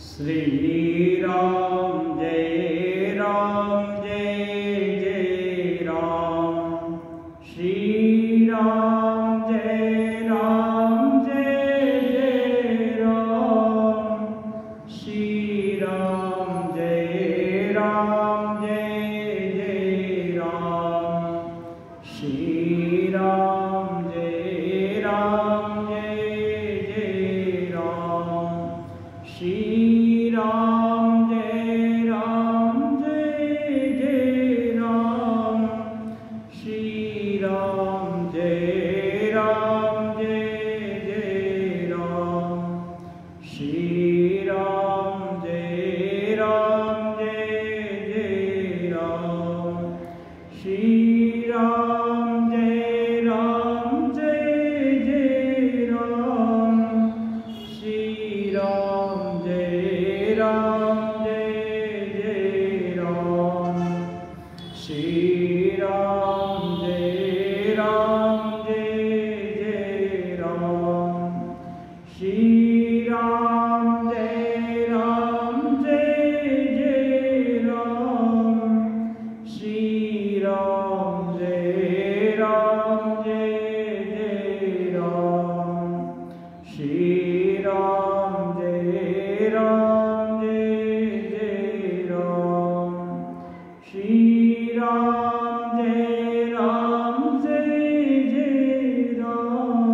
श्री राम जय जय राम। श्री राम जय जय राम। श्री राम जय जय राम। श्री राम जय जय राम। श्री राम जय जय राम। श्री राम जय जय राम। श्री राम जय जय राम। श्री राम जय जय राम। श्री राम जय जय राम। श्री राम जय जय राम। श्री राम जय जय राम। श्री राम जय जय राम। श्री राम जय जय राम। श्री राम जय जय राम।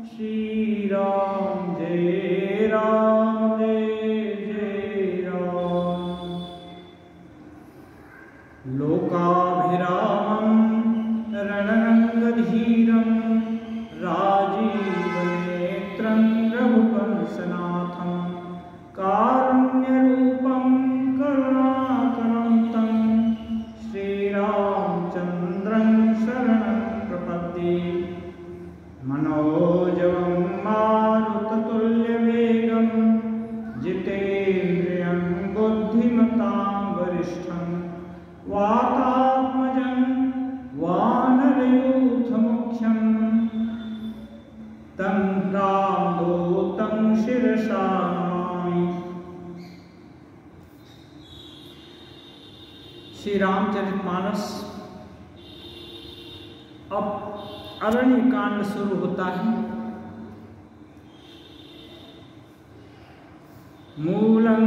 श्री राम जय जय राम। लोकाभिरामं रणरङ्गधीरं राजीवनेत्रं रघुवंशनाथं कारुण्यरूपं करुणाकरं तं श्रीरामचन्द्रं शरणं प्रपद्ये। मनोजवं मारुततुल्यवेगं जितेन्द्रियं बुद्धिमतां वरिष्ठं वातात्मजं वानरयूथमुख्यं तं रामदूतं शिरसा नमामि। श्री रामचरितमानस अब अरण्य कांड शुरू होता है। मूलं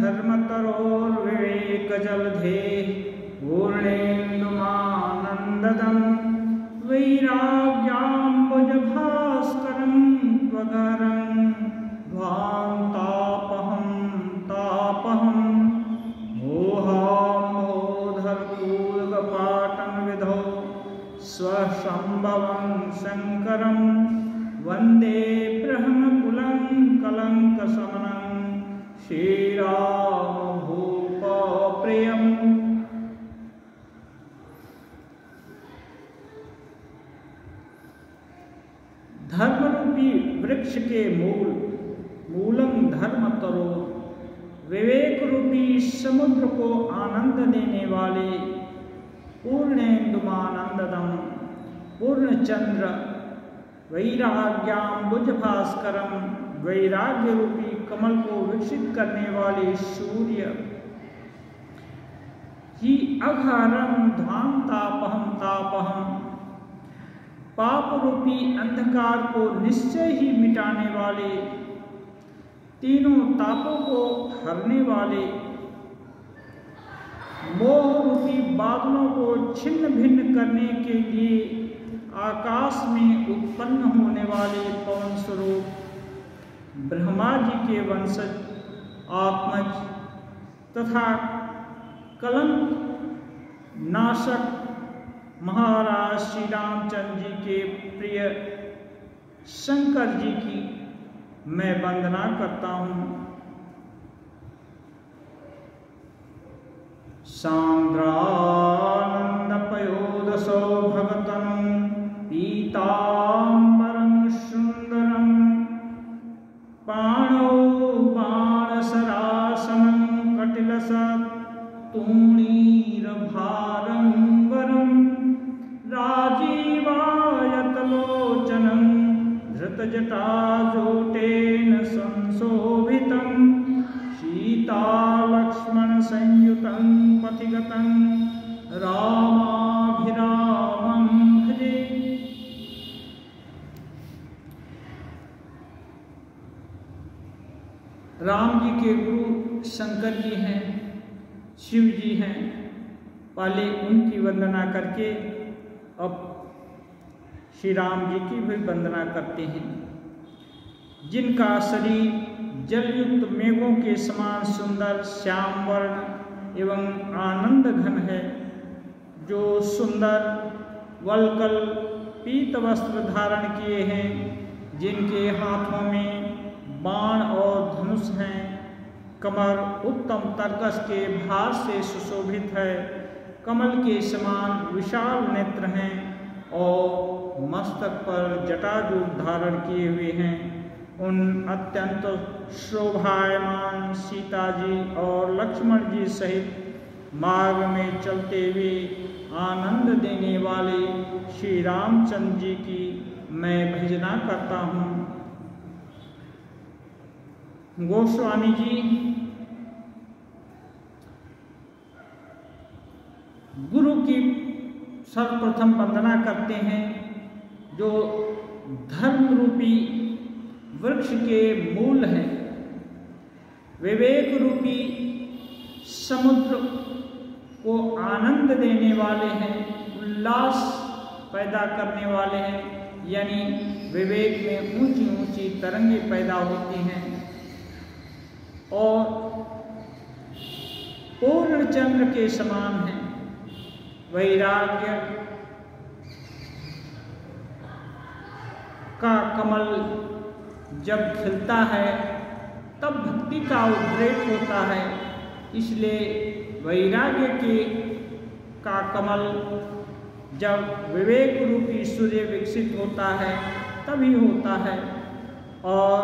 धर्मतरोर्विवेकजलधेः पूर्णेन्दुमानन्ददं वैराग्याम्बुजभास्करं त्वगरं तापहं मोहाम्बोधरपूर्वपाटं विधौ स्वसंभवं शङ्करं वन्दे ब्रह्मकुलं कलङ्कशमनं श्रीरामभूपप्रियम्। धर्मरूपी वृक्ष के मूलम धर्मतरो, विवेक रूपी समुद्र को आनंद देने वाले पूर्णेन्दुमानंददम पूर्णचंद्र, वैराग्याम्बुज भास्करम वैराग्य रूपी कमल को विकसित करने वाले सूर्य, ही अघारम ध्वाम तापहम पाप रूपी अंधकार को निश्चय ही मिटाने वाले, तीनों तापों को हरने वाले, मोह रूपी बादलों को छिन्न भिन्न करने के लिए आकाश में उत्पन्न होने वाले पवन स्वरूप, ब्रह्मा जी के वंशज आत्मज तथा कलंक नाशक महाराज श्री रामचंद्र जी के प्रिय शंकर जी की मैं वंदना करता हूँ। सांद्रानंदपयोदशो भगतं पीताम्बरं सुंदरं पाणौ बाणसरासनं कटिलसत्तूणीरभारं वरं राजीवायतलोचनं धृतजटाजूटेन संशोभितं राम जी के गुरु शंकर जी हैं, शिव जी हैं। पहले उनकी वंदना करके अब श्री राम जी की भी वंदना करते हैं, जिनका शरीर जलयुक्त मेघों के समान सुंदर श्याम वर्ण एवं आनंद घन है, जो सुंदर वल्कल पीत वस्त्र धारण किए हैं, जिनके हाथों में बाण और धनुष हैं, कमर उत्तम तरकस के भार से सुशोभित है, कमल के समान विशाल नेत्र हैं और मस्तक पर जटाजूट धारण किए हुए हैं। उन अत्यंत शोभायमान सीता जी और लक्ष्मण जी सहित मार्ग में चलते हुए आनंद देने वाले श्री रामचंद्र जी की मैं भजना करता हूँ। गोस्वामी जी गुरु की सर्वप्रथम वंदना करते हैं, जो धर्म रूपी वृक्ष के मूल हैं, विवेक रूपी समुद्र को आनंद देने वाले हैं, उल्लास पैदा करने वाले हैं, यानी विवेक में ऊंची ऊंची तरंगें पैदा होती हैं, और पूर्ण चंद्र के समान हैं। वैराग्य का कमल जब खिलता है तब भक्ति का उद्रेक होता है, इसलिए वैराग्य का कमल जब विवेक रूपी सूर्य विकसित होता है तभी होता है, और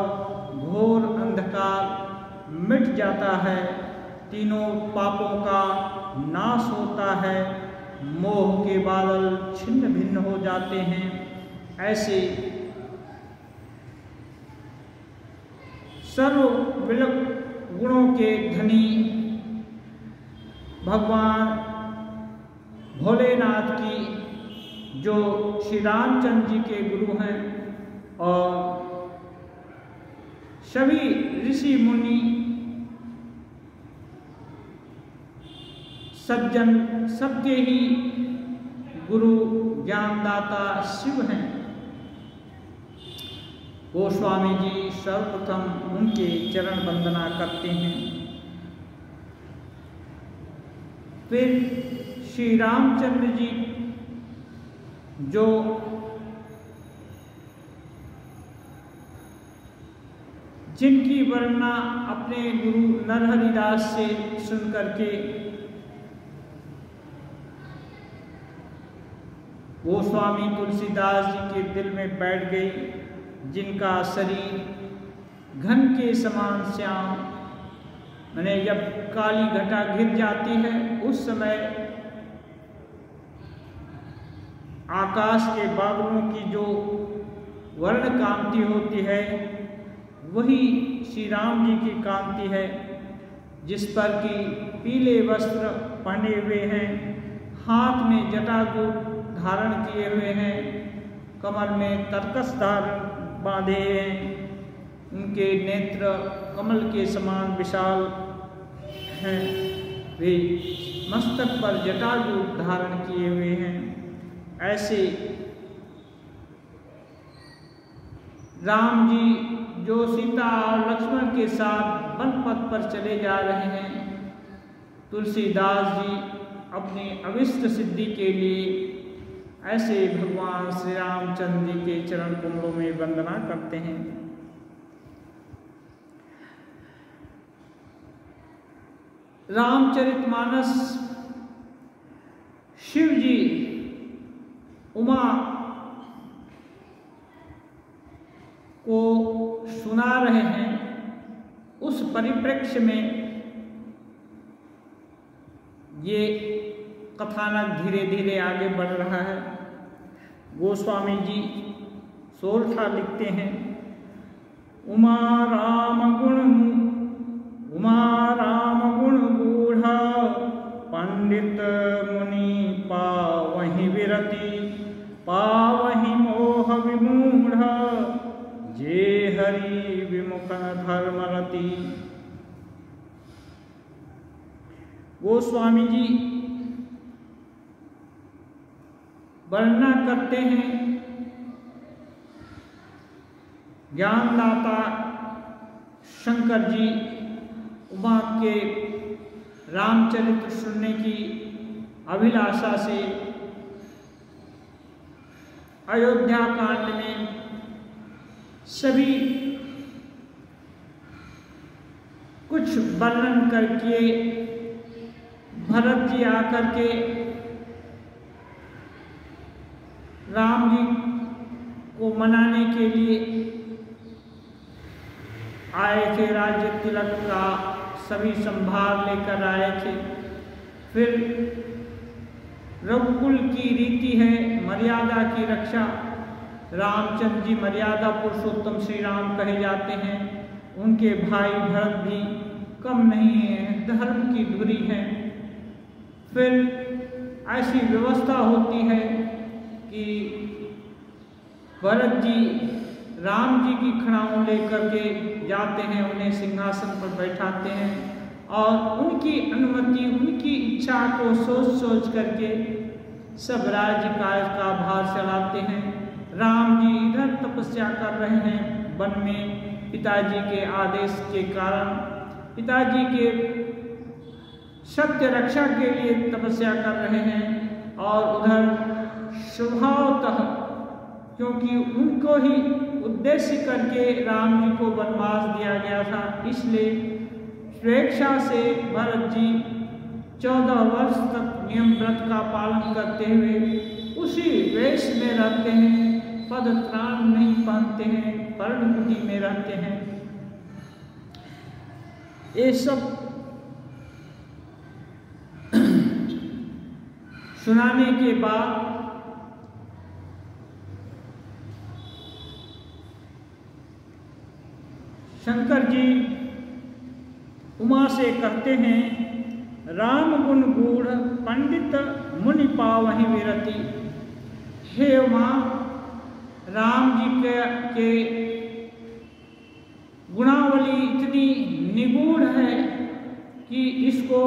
घोर अंधकार मिट जाता है, तीनों पापों का नाश होता है, मोह के बादल छिन्न भिन्न हो जाते हैं। ऐसे सर्व गुणों के धनी भगवान भोलेनाथ की, जो श्री रामचंद्र जी के गुरु हैं, और सभी ऋषि मुनि सज्जन सबके ही गुरु ज्ञानदाता शिव हैं। गोस्वामी जी सर्वप्रथम उनके चरण वंदना करते हैं, फिर श्री रामचंद्र जी जो जिनकी वर्णना अपने गुरु नरहरिदास से सुन करके गोस्वामी तुलसीदास जी के दिल में बैठ गई, जिनका शरीर घन के समान श्याम, मैंने जब काली घटा घिर जाती है उस समय आकाश के बादलों की जो वर्ण कांति होती है वही श्री राम जी की कांति है, जिस पर कि पीले वस्त्र पहने हुए हैं, हाथ में जटाजूट धारण किए हुए हैं, कमर में तरकस धारण बांधे हैं, उनके नेत्र कमल के समान विशाल हैं, वे मस्तक पर जटाजूट धारण किए हुए हैं। ऐसे राम जी जो सीता और लक्ष्मण के साथ वन पथ पर चले जा रहे हैं, तुलसीदास जी अपनी अविष्ट सिद्धि के लिए ऐसे भगवान श्री रामचंद्र जी के चरण कमलों में वंदना करते हैं। रामचरितमानस शिव जी उमा को सुना रहे हैं, उस परिप्रेक्ष्य में ये कथानक धीरे धीरे आगे बढ़ रहा है। गोस्वामी जी सोरठा लिखते हैं, उमा राम गुण बूढ़ा, पंडित मुनि पावहि विरति, पावहि मोह विमूढ़, जे हरि विमुख धर्मरति। गोस्वामी जी वर्णना करते हैं ज्ञानदाता शंकर जी उमा के रामचरित्र सुनने की अभिलाषा से अयोध्या कांड में सभी कुछ वर्णन करके भरत जी आकर के राम जी को मनाने के लिए आए थे। राज्य तिलक का सभी संभार लेकर आए थे। फिर रघुकुल की रीति है मर्यादा की रक्षा। रामचंद्र जी मर्यादा पुरुषोत्तम श्री राम कहे जाते हैं। उनके भाई भरत भी कम नहीं है, धर्म की धुरी है। फिर ऐसी व्यवस्था होती है कि भरत जी राम जी की खड़ाऊं लेकर के जाते हैं, उन्हें सिंहासन पर बैठाते हैं और उनकी अनुमति, उनकी इच्छा को सोच सोच करके सब राज्य कार्य का भार चलाते हैं। राम जी इधर तपस्या कर रहे हैं वन में, पिताजी के आदेश के कारण, पिताजी के सत्य रक्षा के लिए तपस्या कर रहे हैं। और उधर स्वभावतः क्योंकि उनको ही उद्देश्य करके राम जी को वनवास दिया गया था, इसलिए स्वेच्छा से भरत जी 14 वर्ष तक नियम व्रत का पालन करते हुए उसी वेश में रहते हैं, पद त्राण नहीं पहनते हैं, पर्णकुटी में रहते हैं। ये सब सुनाने के बाद शंकर जी उमा से कहते हैं, राम गुण गूढ़ पंडित मुनि पावहि विरति। हे उमा, राम जी के गुणावली इतनी निगूढ़ है कि इसको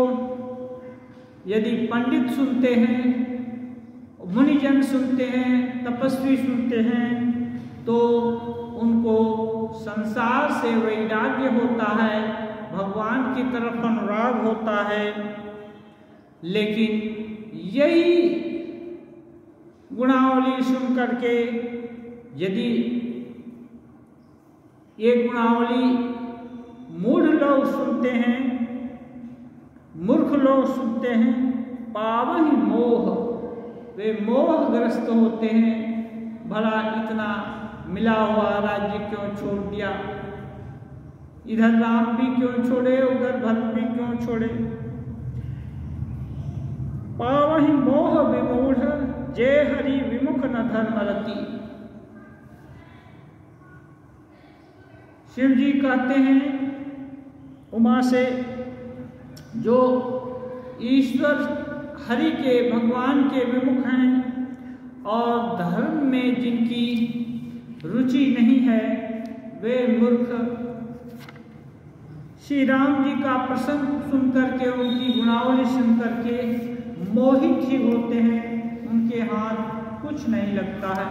यदि पंडित सुनते हैं, मुनिजन सुनते हैं, तपस्वी सुनते हैं तो उनको संसार से वैराग्य होता है, भगवान की तरफ अनुराग होता है। लेकिन यही गुणावली सुन करके यदि ये गुणावली मूढ़ लोग सुनते हैं, मूर्ख लोग सुनते हैं, पावहि मोह, वे मोहग्रस्त होते हैं। भला इतना मिला हुआ राज्य क्यों छोड़ दिया, इधर राम भी क्यों छोड़े, उधर भरत भी क्यों छोड़े। पावहि मोह विमूढ़, जय हरि विमुख न धर्मरति। शिव जी कहते हैं उमा से, जो ईश्वर हरि के, भगवान के विमुख हैं और धर्म में जिनकी रुचि नहीं है, वे मूर्ख श्री राम जी का प्रसंग सुन करके, उनकी गुणावली सुन करके मोहित ही होते हैं, उनके हाथ कुछ नहीं लगता है।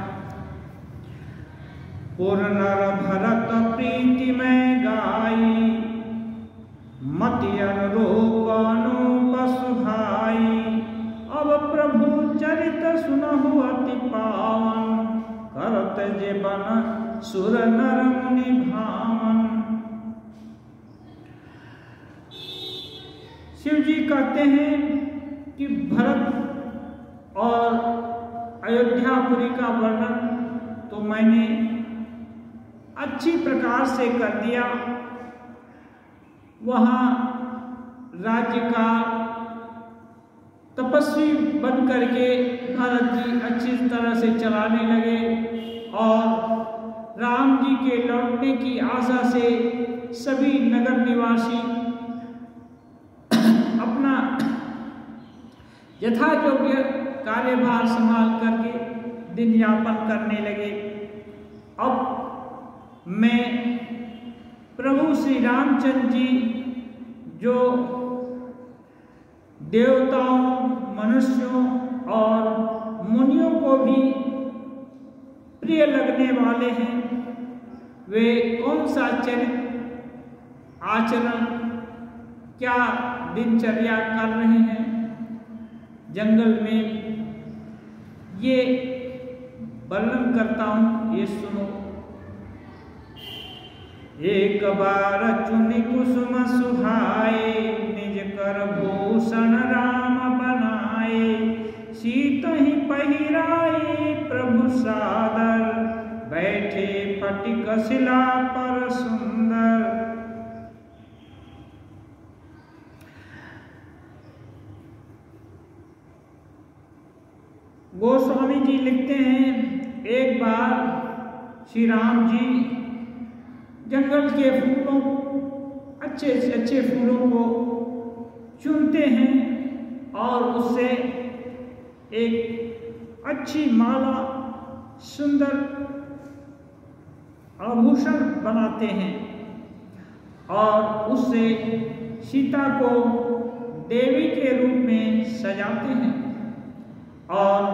पुर नर भरत प्रीति में गाई, मति अनुरूप अनूप सुहाई। अब प्रभु चरित सुनहु अति पावन, करत जे बन सुर नर मुनि भावन। शिव जी कहते हैं कि भरत और अयोध्यापुरी का वर्णन तो मैंने अच्छी प्रकार से कर दिया। वहाँ राज्य का तपस्वी बन करके भरत जी अच्छी तरह से चलाने लगे और राम जी के लौटने की आशा से सभी नगर निवासी अपना यथायोग्य कार्यभार संभाल करके दिन यापन करने लगे। अब मैं प्रभु श्री रामचंद्र जी जो देवताओं, मनुष्यों और मुनियों को भी प्रिय लगने वाले हैं, वे कौन सा चरित्र आचरण, क्या दिनचर्या कर रहे हैं जंगल में, ये वर्णन करता हूं, ये सुनो। एक बार चुनि कुसुम सुहाए, निज कर भूषण राम बनाए, सीत ही पहिराए प्रभु सादर, बैठे फटिक शिला पर सुंदर। गोस्वामी जी लिखते हैं, एक बार श्री राम जी जंगल के फूलों, अच्छे से अच्छे फूलों को चुनते हैं और उससे एक अच्छी माला, सुंदर आभूषण बनाते हैं और उससे सीता को देवी के रूप में सजाते हैं और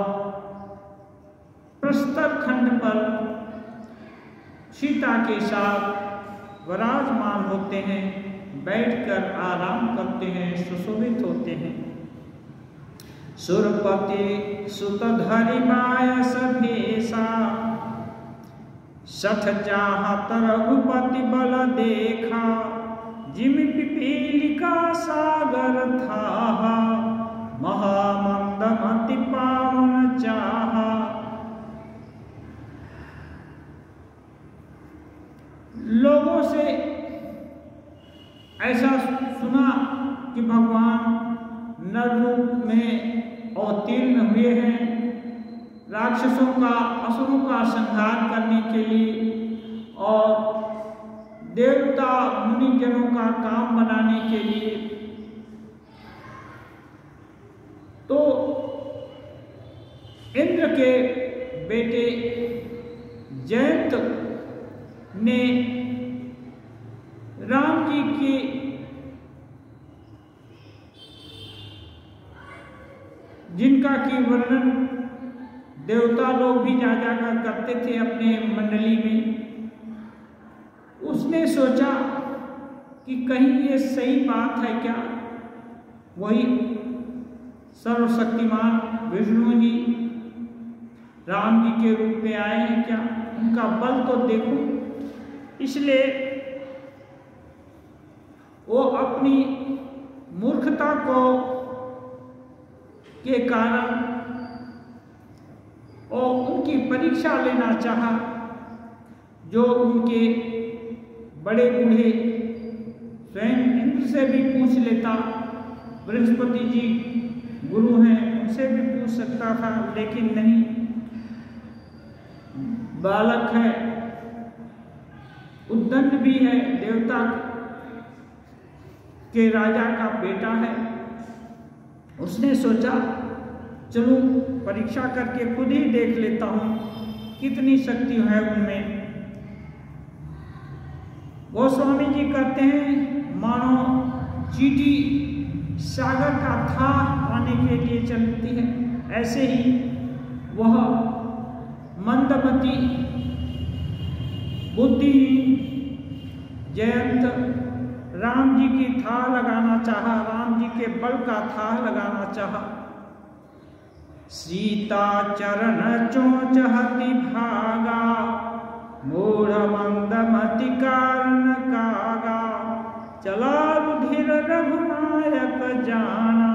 प्रस्तर खंड पर सीता के साथ विराजमान होते हैं, बैठकर आराम करते हैं, सुशोभित होते हैं। सुरपति सुत धरि मायस भेषा, सठ चाहत रघुपति बल देखा, जिम पिपीलिका सागर था, महामंदमति पावन चाहा। लोगों से ऐसा सुना कि भगवान नर रूप में अवतीर्ण हुए हैं, राक्षसों का, असुरों का संहार करने के लिए और देवता मुनिजनों का काम बनाने के लिए। तो इंद्र के बेटे जयंत ने राम जी की जिनका की वर्णन देवता लोग भी जा जाकर करते थे अपने मंडली में, उसने सोचा कि कहीं ये सही बात है क्या, वही सर्वशक्तिमान विष्णु जी राम जी के रूप में आए हैं क्या, उनका बल तो देखो। इसलिए वो अपनी मूर्खता को के कारण और उनकी परीक्षा लेना चाहा, जो उनके बड़े बूढ़े स्वयं इंद्र से भी पूछ लेता, बृहस्पति जी गुरु हैं उनसे भी पूछ सकता था, लेकिन नहीं, बालक है, उद्दंड भी है, देवता के राजा का बेटा है। उसने सोचा चलो परीक्षा करके खुद ही देख लेता हूं कितनी शक्ति है उनमें। गोस्वामी जी कहते हैं मानो चींटी सागर का था पाने के लिए चलती है, ऐसे ही वह मंदमती बुद्धिहीन जयंत राम जी की था लगाना चाहा, राम जी के बल का था लगाना चाहा। सीता चरण चोंच हति भागा, मूढ़ मंदमति कारण कागा, चला रुधिर रघुनायक जाना,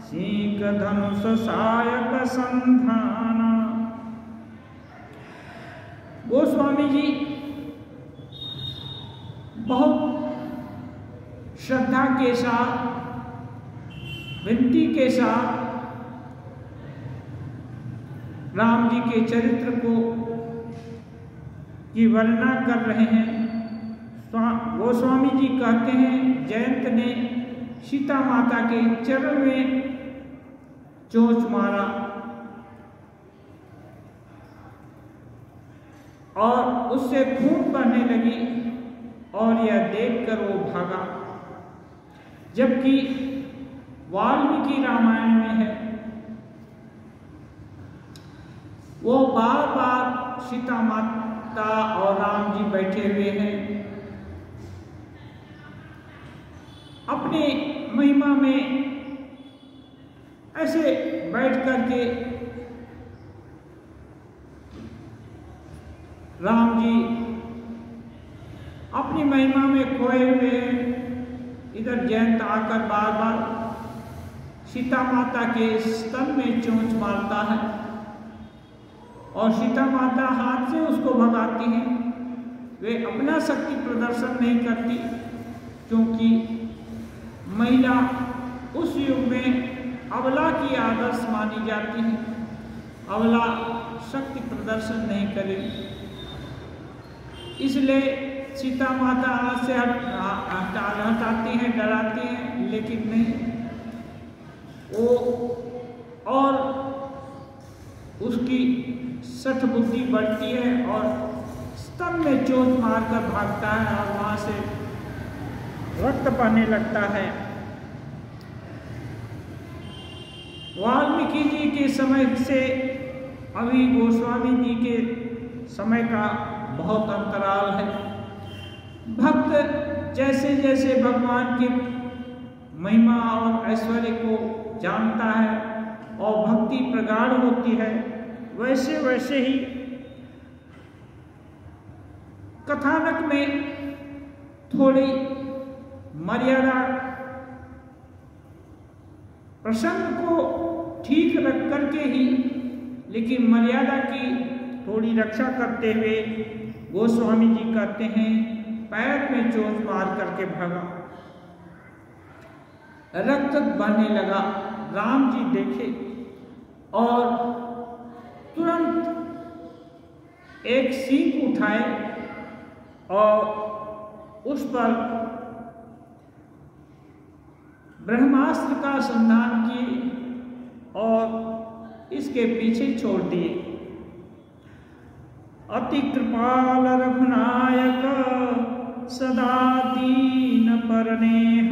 सीक धनुष सायक संधाना। गोस्वामी जी बहुत श्रद्धा के साथ, विनती के साथ राम जी के चरित्र को की वर्णना कर रहे हैं। गोस्वामी जी कहते हैं जयंत ने सीता माता के चरण में चोंच मारा और उससे खून बहने लगी। और यह देखकर वो भागा। जबकि वाल्मीकि रामायण में है, वो बार बार सीता माता और राम जी बैठे हुए हैं, अपनी महिमा में ऐसे बैठ करके राम जी अपनी महिमा में खोए हुए हैं। इधर जयंत आकर बार बार सीता माता के स्तन में चोंच मारता है और सीता माता हाथ से उसको भगाती हैं। वे अपना शक्ति प्रदर्शन नहीं करती, क्योंकि महिला उस युग में अबला की आदर्श मानी जाती है। अबला शक्ति प्रदर्शन नहीं करेगी, इसलिए सीता माता हाथ से हटाती हैं, डराती हैं, लेकिन नहीं, वो और उसकी सठ बुद्धि बढ़ती है और स्तन में चोट मारकर भागता है और वहां से रक्त बहने लगता है। वाल्मीकि जी के समय से अभी गोस्वामी जी के समय का बहुत अंतराल है। भक्त जैसे जैसे भगवान की महिमा और ऐश्वर्य को जानता है और भक्ति प्रगाढ़ होती है, वैसे वैसे ही कथानक में थोड़ी मर्यादा, प्रसंग को ठीक रख करके ही, लेकिन मर्यादा की थोड़ी रक्षा करते हुए गोस्वामी जी कहते हैं, पैर में चोट मार करके भागा, रक्त बहने लगा। राम जी देखे और तुरंत एक सीख उठाए और उस पर ब्रह्मास्त्र का संधान किए और इसके पीछे छोड़ दिए। अति कृपाल रघुनायक सदा दीन परनेह,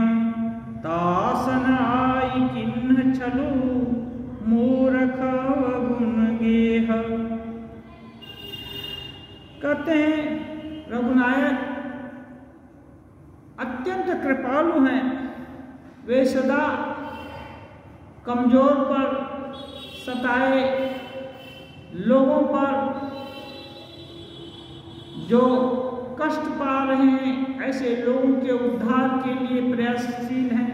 दासन आई किन्ह छलु मूरख गुण गेह। कहते हैं रघुनायक अत्यंत कृपालु हैं, वे सदा कमजोर पर, सताए लोगों पर जो कष्ट पा रहे हैं, ऐसे लोगों के उद्धार के लिए प्रयासशील हैं,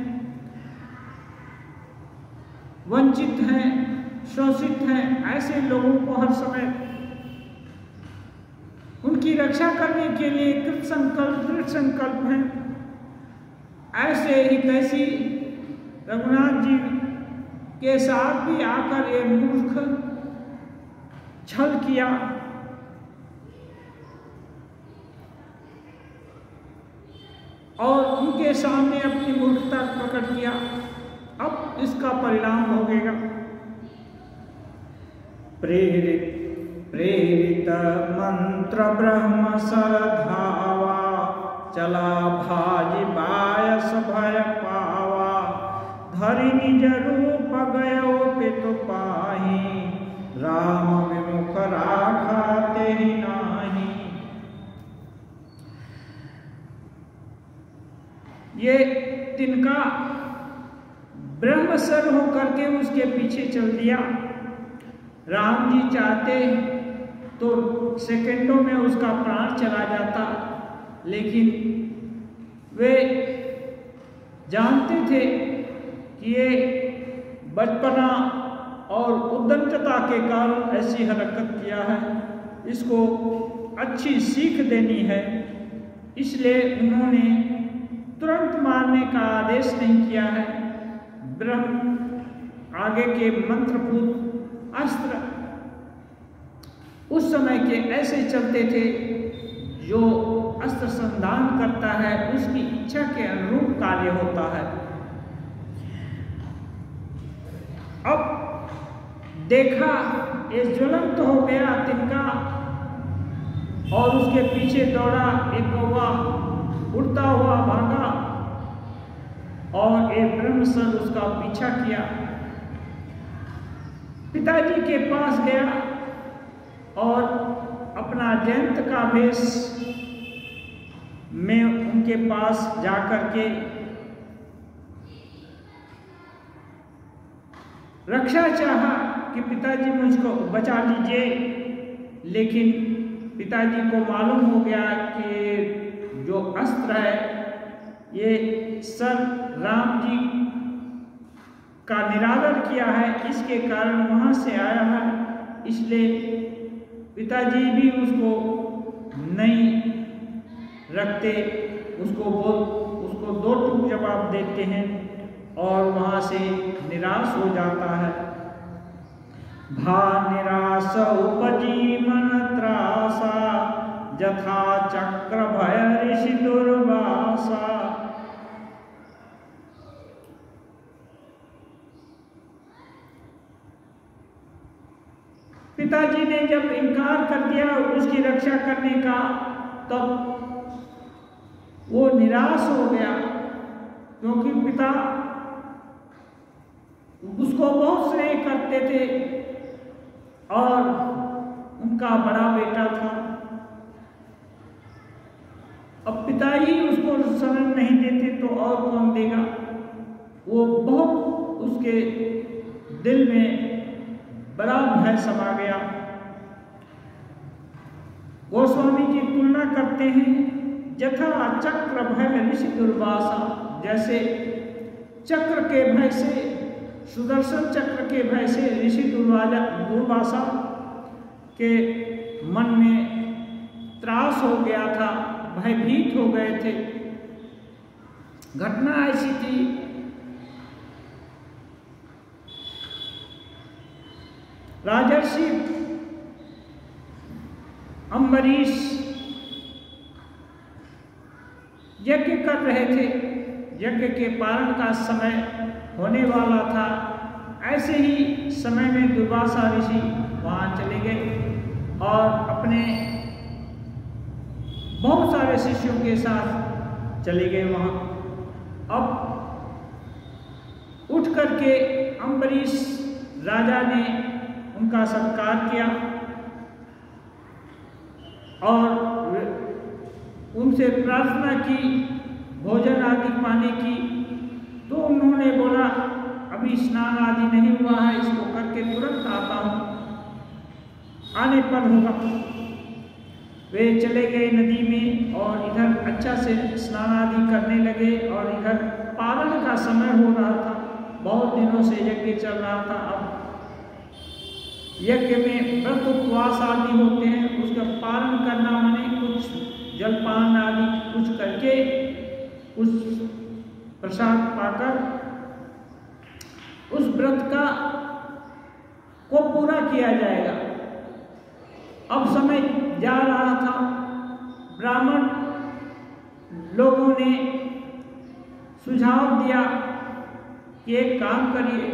वंचित हैं, शोषित हैं, ऐसे लोगों को हर समय उनकी रक्षा करने के लिए कृत संकल्प, दृढ़ संकल्प हैं। ऐसे ही तैसी रघुनाथ जी के साथ भी आकर ये मूर्ख छल किया। और उनके सामने अपनी मूर्खता प्रकट किया। अब इसका परिणाम भोगेगा। प्रेरित मंत्र ब्रह्म सरधावा, चला भाजी बायस भय पावा, धरि निज रूप गयो पितु पाही, राम विमुख राखा तेहि नाही। ये तिनका ब्रह्मसर होकर के उसके पीछे चल दिया। राम जी चाहते तो सेकंडों में उसका प्राण चला जाता, लेकिन वे जानते थे कि ये बचपना और उद्दंडता के कारण ऐसी हरकत किया है, इसको अच्छी सीख देनी है, इसलिए उन्होंने तुरंत मारने का आदेश नहीं किया है। ब्रह्म आगे के मंत्रभूत अस्त्र उस समय के ऐसे चलते थे, जो अस्त्र संधान करता है उसकी इच्छा के अनुरूप कार्य होता है। अब देखा ये ज्वलंत हो गया तिनका, और उसके पीछे दौड़ा एक कौवा उड़ता हुआ भागा और एक ब्रह्मसर उसका पीछा किया। पिताजी के पास गया और अपना जयंत का भेष में उनके पास जाकर के रक्षा चाहा कि पिताजी मुझको बचा लीजिए, लेकिन पिताजी को मालूम हो गया कि जो अस्त्र है ये सर राम जी का निरादर किया है, इसके कारण वहाँ से आया है, इसलिए पिताजी भी उसको नहीं रखते, उसको दो टूक जवाब देते हैं और वहाँ से निराश हो जाता है। भा निराश उपजी मन त्रासा, जथा चक्र भय ऋषि दुर्वासा। पिताजी ने जब इनकार कर दिया उसकी रक्षा करने का, तब वो निराश हो गया, क्योंकि पिता उसको बहुत स्नेह करते थे और उनका बड़ा बेटा था। अब पिता ही उसको शरण नहीं देते तो और कौन देगा। वो बहुत उसके दिल में बड़ा भय समा गया। गोस्वामी जी तुलना करते हैं, जथा चक्र भय ऋषि दुर्वासा, जैसे चक्र के भय से, सुदर्शन चक्र के भय से ऋषि दुर्वासा के मन में त्रास हो गया था, भयभीत हो गए थे। घटना ऐसी थी, राजर्षि अम्बरीश यज्ञ कर रहे थे, यज्ञ के पारण का समय होने वाला था। ऐसे ही समय में दुर्वासा ऋषि वहाँ चले गए और अपने बहुत सारे शिष्यों के साथ चले गए वहाँ। अब उठ करके अम्बरीश राजा ने उनका सत्कार किया और उनसे प्रार्थना की भोजन आदि पाने की, तो उन्होंने बोला अभी स्नान आदि नहीं हुआ है, इसको करके तुरंत आता हूँ, आने पर होगा। वे चले गए नदी में और इधर अच्छा से स्नान आदि करने लगे और इधर पारण का समय हो रहा था, बहुत दिनों से यज्ञ चल रहा था। अब यज्ञ में व्रत उपवास आदि होते हैं, उसका पारण करना माने कुछ जलपान आदि कुछ करके उस प्रसाद पाकर उस व्रत को पूरा किया जाएगा। अब समय जा रहा था, ब्राह्मण लोगों ने सुझाव दिया कि एक काम करिए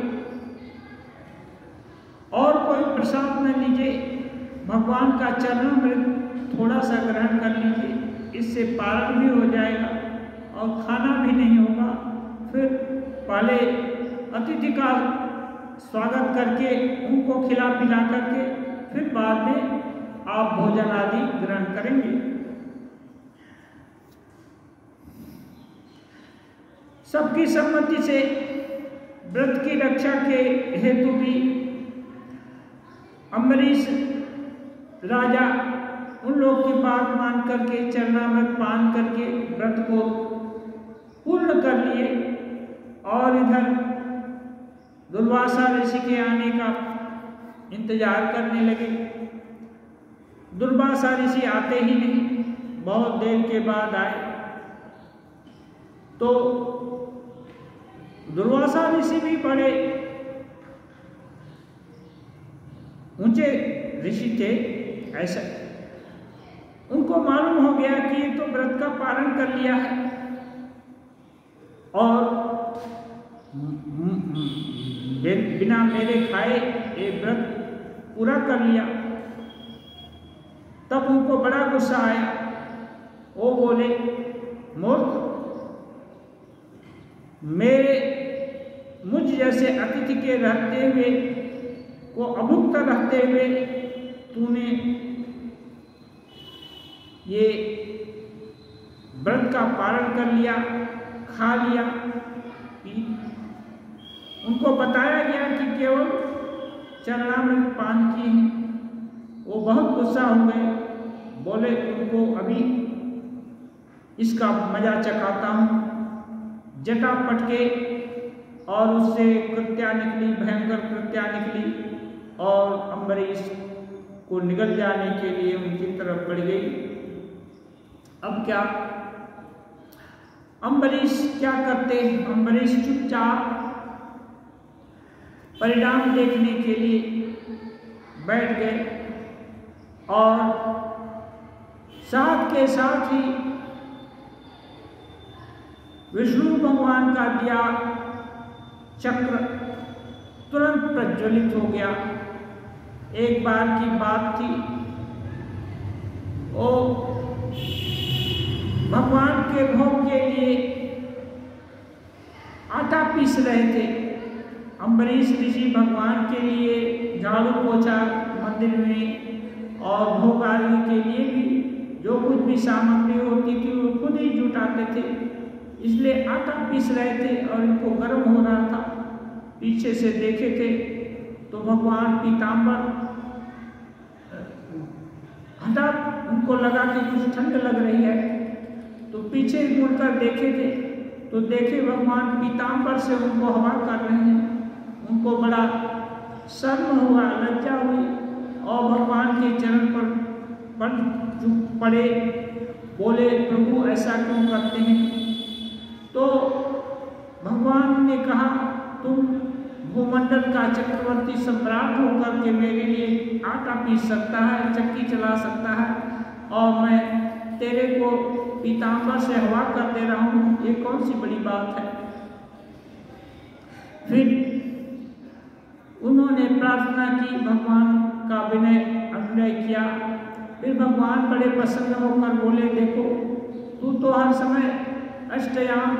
और कोई प्रसाद न लीजिए, भगवान का चरणामृत थोड़ा सा ग्रहण कर लीजिए, इससे पारण भी हो जाएगा और खाना भी नहीं होगा। फिर पहले अतिथि का स्वागत करके उनको खिला पिला करके फिर बाद में आप भोजन आदि ग्रहण करेंगे। सबकी सम्मति से व्रत की रक्षा के हेतु भी अम्बरीश राजा उन लोग की बात मान करके चरणामृत पान करके व्रत को पूर्ण कर लिए और इधर दुर्वासा ऋषि के आने का इंतजार करने लगे। दुर्वासा ऋषि आते ही नहीं, बहुत देर के बाद आए। तो दुर्वासा ऋषि भी बड़े ऊंचे ऋषि थे, ऐसा उनको मालूम हो गया कि ये तो व्रत का पारण कर लिया है और बिना मेरे खाए ये व्रत पूरा कर लिया। तब उनको बड़ा गुस्सा आया। वो बोले मूर्ख, मुझ जैसे अतिथि के रहते हुए को अभुक्त रहते हुए तूने ये व्रत का पालन कर लिया, खा लिया, पी। उनको बताया गया कि केवल चरणामृत पान की है। वो बहुत गुस्सा हो गए, बोले तुमको अभी इसका मजा चखाता हूँ। जटा पटके और उससे कृत्या निकली, भयंकर कृत्या निकली और अम्बरीश को निगल जाने के लिए उनकी तरफ बढ़ गई। अब क्या अम्बरीश क्या करते? अम्बरीश चुपचाप परिणाम देखने के लिए बैठ गए और साथ के साथ ही विष्णु भगवान का दिया चक्र तुरंत प्रज्वलित हो गया। एक बार की बात थी, वो भगवान के भोग के लिए आटा पीस रहे थे। अम्बरीश ऋषि भगवान के लिए झाड़ू पोछा मंदिर में और भोग आदि के लिए भी जो कुछ भी सामग्री होती थी वो खुद ही जुटाते थे। इसलिए आटा पीस रहे थे और इनको गर्म हो रहा था। पीछे से देखे थे तो भगवान पीताम्बर, हठात उनको लगा कि कुछ ठंड लग रही है, तो पीछे मुड़कर देखे थे तो देखे भगवान पीताम्बर से उनको हवा कर रहे हैं। उनको बड़ा शर्म हुआ, लज्जा हुई और भगवान के चरण पर पड़े, बोले प्रभु ऐसा क्यों करते हैं? तो भगवान ने कहा तुम भूमंडल का चक्रवर्ती सम्राट होकर के मेरे लिए आटा पीस सकता है, चक्की चला सकता है और मैं तेरे को पीताम्बर से हवा कर दे रहा हूँ, ये कौन सी बड़ी बात है? फिर उन्होंने प्रार्थना की, भगवान का विनय अनुनय किया। फिर भगवान बड़े प्रसन्न होकर बोले देखो तू तो हर समय अष्टयाम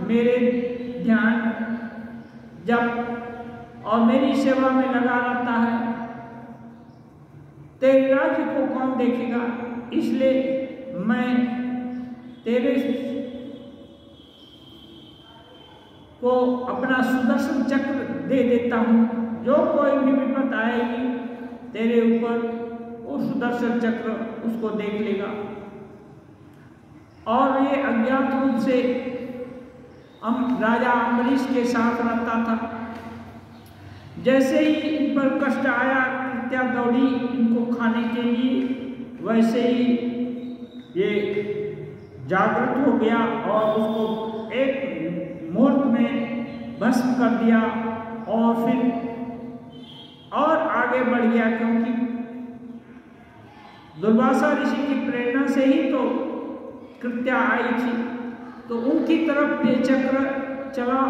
मेरे ध्यान जप और मेरी सेवा में लगा रहता है, तेरे राज्य को कौन देखेगा? इसलिए मैं तेरे को अपना सुदर्शन चक्र दे देता हूँ। जो कोई भी विपत आएगी तेरे ऊपर, वो सुदर्शन चक्र उसको देख लेगा। और ये अज्ञात रूप से राजा अम्बरीश के साथ रहता था। जैसे ही इन पर कष्ट आया, कृत्या दौड़ी इनको खाने के लिए, वैसे ही ये जागृत हो गया और उसको एक मुहूर्त में भस्म कर दिया और फिर और आगे बढ़ गया, क्योंकि दुर्वासा ऋषि की प्रेरणा से ही तो कृत्या आई थी। तो उनकी तरफ ये चक्र चला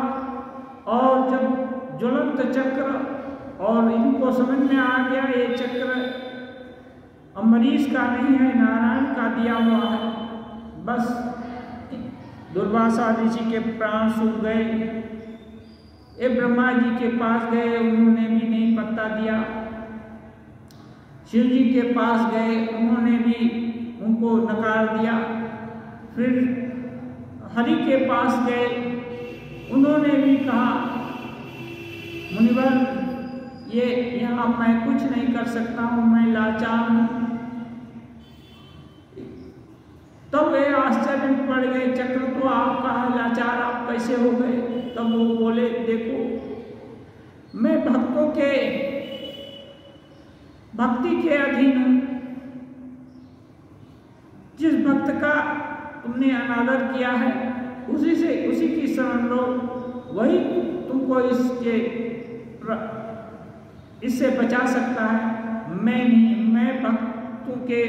और जब ज्वलंत चक्र और इनको समझ में आ गया ये चक्र अम्बरीश का नहीं है, नारायण का दिया हुआ है, बस दुर्वासा ऋषि के प्राण सूख गए। ये ब्रह्मा जी के पास गए, उन्होंने भी नहीं पत्ता दिया। शिव जी के पास गए, उन्होंने भी उनको नकार दिया। फिर हरि के पास गए, उन्होंने भी कहा मुनिवर ये यहाँ मैं कुछ नहीं कर सकता हूँ, मैं लाचार हूँ। तब वे आश्चर्य में पड़ गए, चक्र तो आपका है, लाचार आप कैसे हो गए? तब वो बोले देखो मैं भक्तों के भक्ति के अधीन हूँ। जिस भक्त का तुमने अनादर किया है उसी की शरण लो, वही तुमको इससे बचा सकता है। मैं नहीं, मैं भक्तों के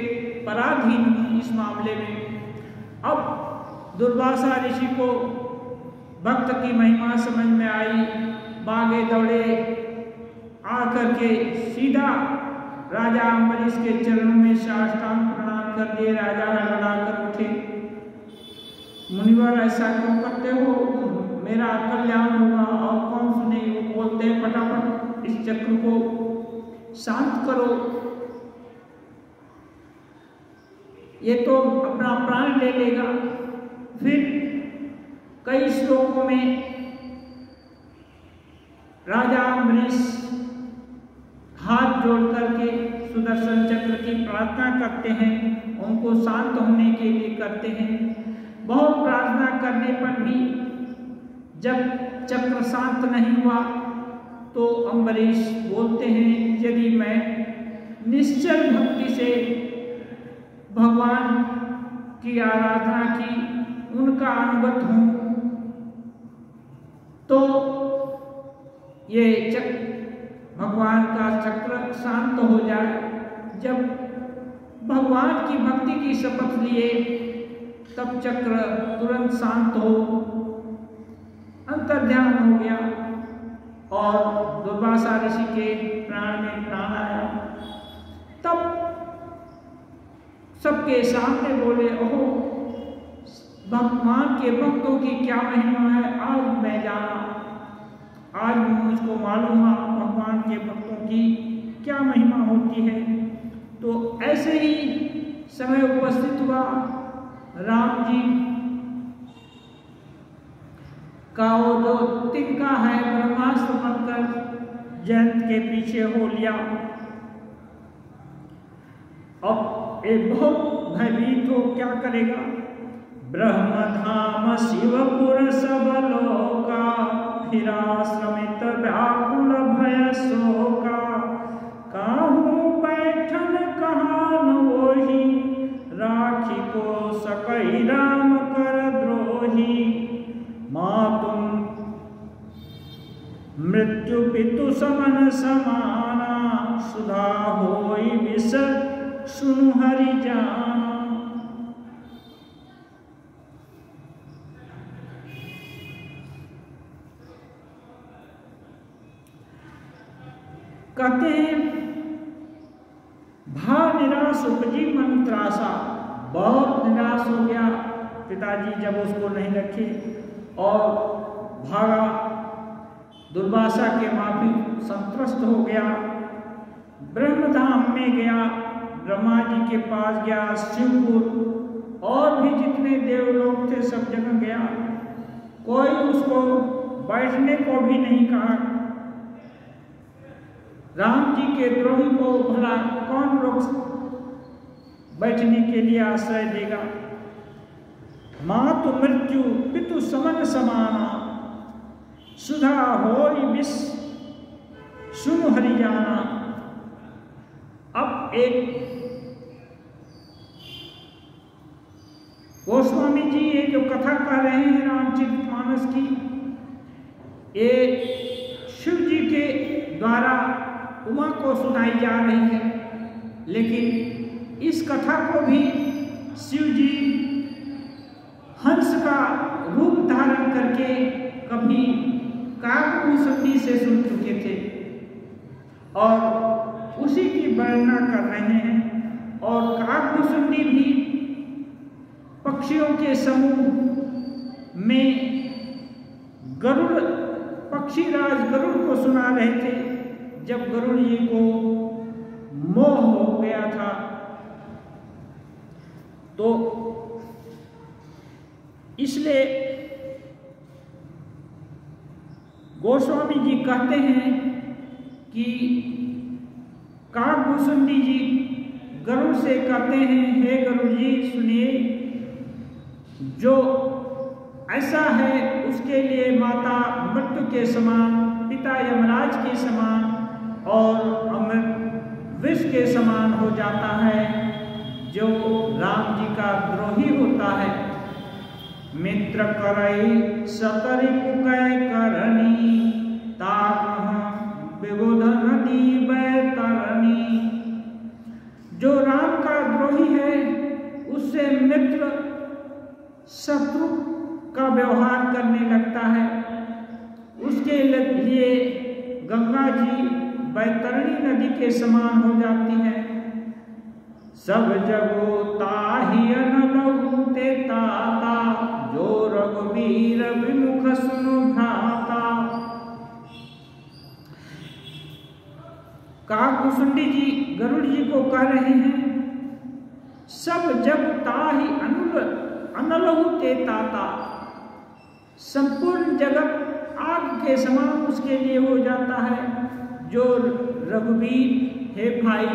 पराधीन हूँ इस मामले में। अब दुर्वासा ऋषि को भक्त की महिमा समझ में आई, भागे दौड़े आकर के सीधा राजा अम्बरीश के चरणों में साष्टांग प्रणाम कर दिए। राजा हड़बड़ाकर उठे, मुनिवर ऐसा क्यों करते हो, मेरा कल्याण होगा और कौन सुने। वो बोलते हैं फटाफट इस चक्र को शांत करो, ये तो अपना प्राण ले लेगा। फिर कई श्लोकों में राजा अम्बरीश हाथ जोड़ करके सुदर्शन चक्र की प्रार्थना करते हैं, उनको शांत होने के लिए करते हैं। बहुत प्रार्थना करने पर भी जब चक्र शांत नहीं हुआ तो अम्बरीश बोलते हैं, यदि मैं निश्चल भक्ति से भगवान की आराधना की, उनका अनुगत हूं, तो ये चक्र भगवान का चक्र शांत हो जाए। जब भगवान की भक्ति की शपथ लिए तब चक्र तुरंत शांत हो, अंतर्ध्यान हो गया और दुर्वासा ऋषि के प्राण में प्राण आया। तब सबके सामने बोले, ओहो भगवान के भक्तों की क्या महिमा है, आज मैं जाना, आज मुझको मालूम हुआ भगवान के भक्तों की क्या महिमा होती है। तो ऐसे ही समय उपस्थित हुआ, राम जी का वो जो तिनका है ब्रह्मास्त्र बनकर जयंत के पीछे हो लिया। अब एक बहुत भयभीत हो, क्या करेगा। ब्रह्मधाम शिवपुर सब लोका, फिराश्रमित व्याकुल भय शोका, काहू बैठन कहान वही, राखी को सकई राम कर द्रोही। मातुम मृत्यु पितु समन समाना, सुधा होई विष सुनु हरि जाना। कहते हैं भा निराश उपजी मन त्रासा, बहुत निराश हो गया पिताजी जब उसको नहीं रखे और भागा, दुर्वासा के माफी संतुष्ट हो गया, ब्रह्मधाम में गया, ब्रह्मा जी के पास गया, शिवपुर और भी जितने देवलोक थे सब जगह गया, कोई उसको बैठने को भी नहीं कहा। राम जी के द्रोही को भला कौन लोग बैठने के लिए आश्रय देगा। मातु मृत्यु पितु समन समाना, सुधा होई विष सुनु हरि जाना। अब एक गोस्वामी जी ये जो कथा कह रहे हैं रामचरितमानस की, ये शिव जी के द्वारा उमा को सुनाई जा रही है, लेकिन इस कथा को भी शिव जी हंस का रूप धारण करके कभी काकभूषणी से सुन चुके थे और उसी की वर्णना कर रहे हैं। और काकभूषणी भी पक्षियों के समूह में गरुड़, पक्षीराज गरुड़ को सुना रहे थे जब गरुड़ जी को मोह हो गया था। तो इसलिए गोस्वामी जी कहते हैं कि काकभूषणी जी गरुड़ से कहते हैं, हे गरुड़ जी सुनिए, जो ऐसा है उसके लिए माता मृत्यु के समान, पिता यमराज के समान और अमृत विष के समान हो जाता है जो राम जी का द्रोही होता है। मित्र करई सतरि पुकै करनी, ताकह विबुध नदी बैतरनी। जो राम का द्रोही है उससे मित्र शत्रु का व्यवहार करने लगता है, उसके लिए गंगा जी बैतरणी नदी के समान हो जाती है। सब जगो ताहियन लहु ते ताता, जो रघुवीर विमुख सुनु भ्राता। काकुसुंडी जी गरुड़ जी को कह रहे हैं, सब जग ताहि अनलहु ते ताता। संपूर्ण जगत आग के समान उसके लिए हो जाता है। जो रघुवीर, हे भाई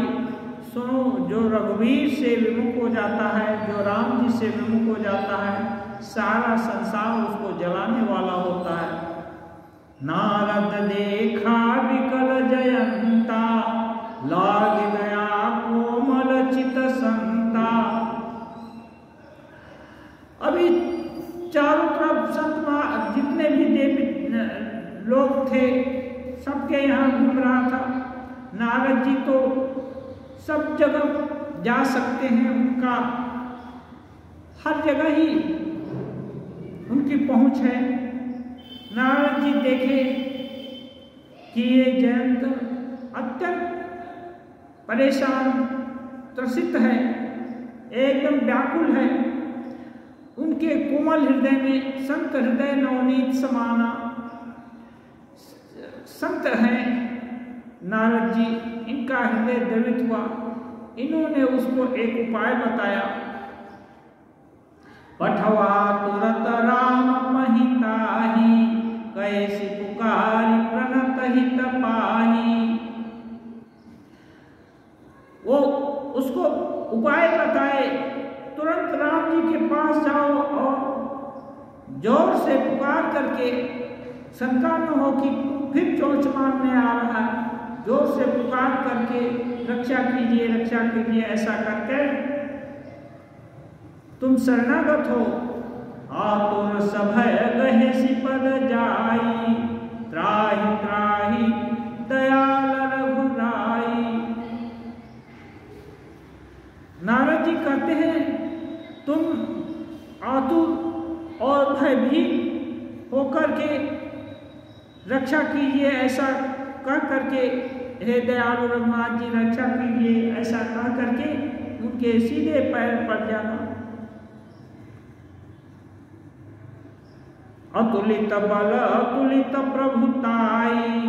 सुनो, जो रघुवीर से विमुख हो जाता है, जो राम जी से विमुख हो जाता है, सारा संसार उसको जलाने वाला होता है। नारद देखा विकल जयंता, लाग गया कोमल चित संता। अभी चारों तरफ संत जितने भी देवी लोग थे सबके यहाँ घूम रहा था। नारद जी तो सब जगह जा सकते हैं, उनका हर जगह ही उनकी पहुंच है। नारद जी देखे कि ये जयंत अत्यंत परेशान त्रसित है, एकदम व्याकुल है। उनके कोमल हृदय में संत हृदय नवनीत समाना संत हैं नारद जी, इनका हृदय द्रवित हुआ। इन्होंने उसको एक उपाय बताया। पठवा तुरत राम महिताहि, कैसी पुकारी प्रणत हित पाही। वो उसको उपाय बताए, तुरंत राम जी के पास जाओ और जोर से पुकार करके, शंका न हो कि फिर चोंच मारने आ रहा है, जोर से पुकार करके रक्षा कीजिए, रक्षा कीजिए। ऐसा करके तुम शरणागत हो। आतुर सभय गहे सिपद जाई, त्राहि त्राहि दयाल रघुराई। नारद जी कहते हैं, तुम आतुर और भयभीत होकर के रक्षा कीजिए, ऐसा कह करके, हे दयालु रघुनाथ जी रक्षा कीजिए, ऐसा कह करके उनके सीधे पैर पड़ जाना। अतुलित बल अतुलित प्रभुताई,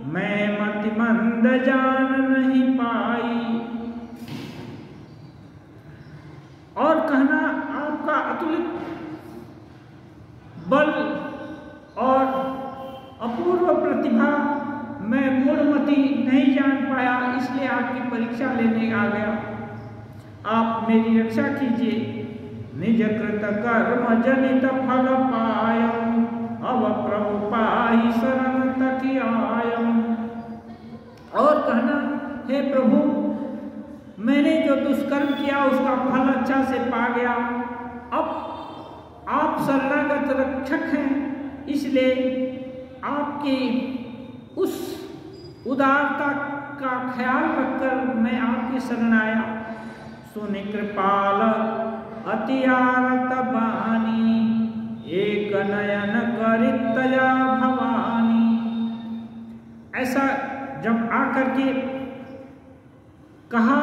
मैं मति मंद जान नहीं पाई। और कहना, आपका अतुलित बल और अपूर्व प्रतिभा मैं मूढ़मति नहीं जान पाया, इसलिए आपकी परीक्षा लेने आ गया। आप मेरी रक्षा कीजिए। निज कृत कर्म जनित फल पायम, अब प्रभु पाहि शरण तकी आयम। और कहना, हे प्रभु, मैंने जो दुष्कर्म किया उसका फल अच्छा से पा गया। अब आप शरणागत रक्षक हैं, इसलिए आपकी उस उदारता का ख्याल रखकर मैं आपकी शरण आया। सुनि कृपाल अति आरत बानी, एक नयन करितया भवानी। ऐसा जब आकर के कहा,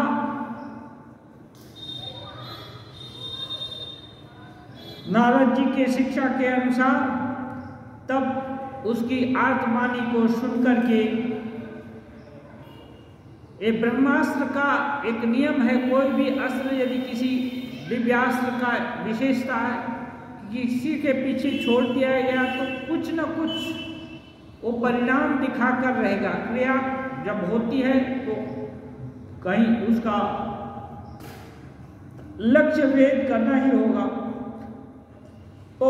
नारद जी के शिक्षा के अनुसार, तब उसकी आर्तवाणी को सुन करके, ये ब्रह्मास्त्र का एक नियम है, कोई भी अस्त्र यदि किसी दिव्यास्त्र का विशेषता है, किसी के पीछे छोड़ दिया गया तो कुछ न कुछ वो परिणाम दिखाकर रहेगा। क्रिया जब होती है तो कहीं उसका लक्ष्य भेद करना ही होगा। तो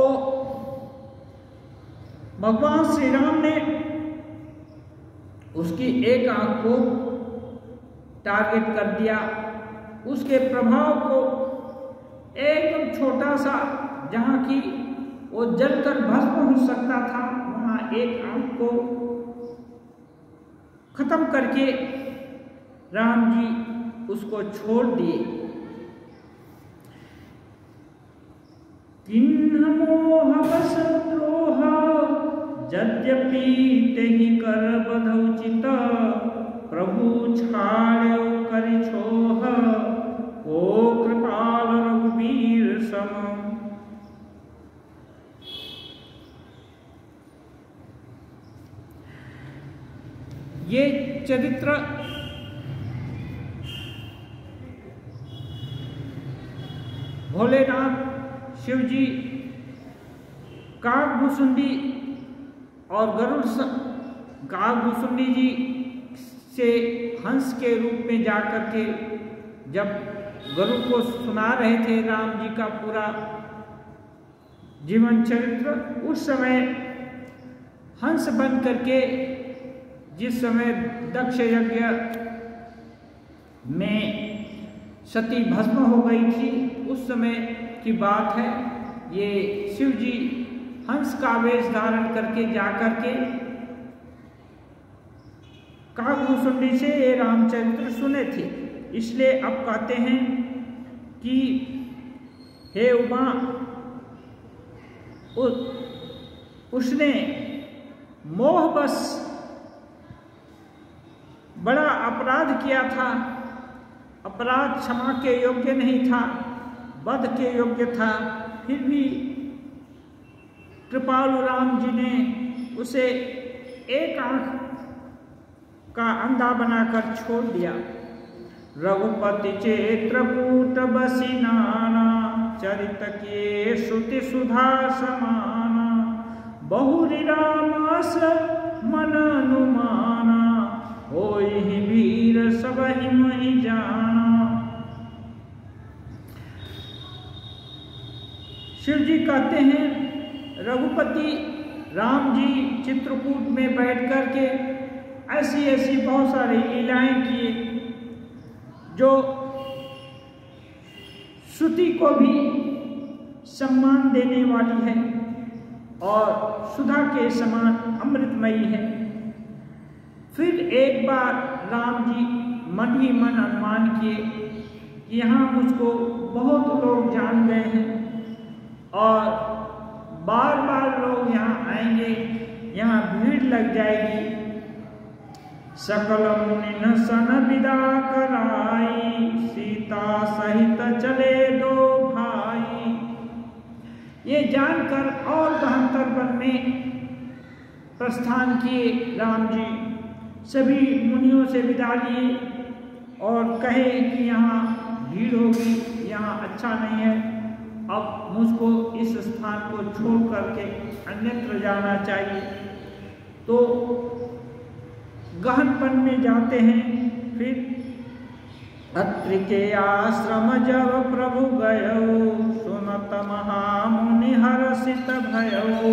भगवान श्री राम ने उसकी एक आंख को टारगेट कर दिया, उसके प्रभाव को एकदम छोटा सा, जहां की वो जलकर भस्म हो सकता था, वहां एक आंख को खत्म करके राम जी उसको छोड़ दिए। किन्ह मोह बस द्रोह, यद्यपि तेहि कर बधौचित, प्रभु छाड़ो करि छोह, ओ कृपाल रघुवीर सम। ये चरित्र भोलेनाथ शिव जी काकभुसुंडी और काकभुसुंडी जी से हंस के रूप में जाकर के जब गरुड़ को सुना रहे थे राम जी का पूरा जीवन चरित्र, उस समय हंस बन करके जिस समय दक्ष यज्ञ में सती भस्म हो गई थी उस समय की बात है। ये शिव जी हंस का वेश धारण करके जाकर के काकभुसुंडी से ये रामचरित्र सुने थे। इसलिए अब कहते हैं कि हे उमा, उसने मोहबस बड़ा अपराध किया था। अपराध क्षमा के योग्य नहीं था, वध के योग्य था, फिर भी कृपालु राम जी ने उसे एक आंख का अंधा बनाकर छोड़ दिया। रघुपति चित्रकूट बसी नाना, चरित के श्रुति सुधा समाना, बहुरी रामास मन अनुमाना, होई ही वीर सब ही मही जाना। शिव जी कहते हैं रघुपति राम जी चित्रकूट में बैठ कर के ऐसी ऐसी बहुत सारी लीलाएं किए जो श्रुति को भी सम्मान देने वाली है और सुधा के समान अमृतमयी है। फिर एक बार राम जी मन ही मन अनुमान किए कि यहाँ मुझको बहुत लोग जान गए हैं और बार बार लोग यहाँ आएंगे, यहाँ भीड़ लग जाएगी। सकल मुनि सन विदा कराई, सीता सहित चले दो भाई। ये जानकर और बहत्तर वन में प्रस्थान किए राम जी, सभी मुनियों से विदा लिए और कहे कि यहाँ भीड़ होगी, यहाँ अच्छा नहीं है, अब मुझको इस स्थान को छोड़ करके अन्यत्र जाना चाहिए। तो गहनवन में जाते हैं। फिर अत्रि के आश्रम जब प्रभु गयो, सुनत महामुनि हर्षित भयो।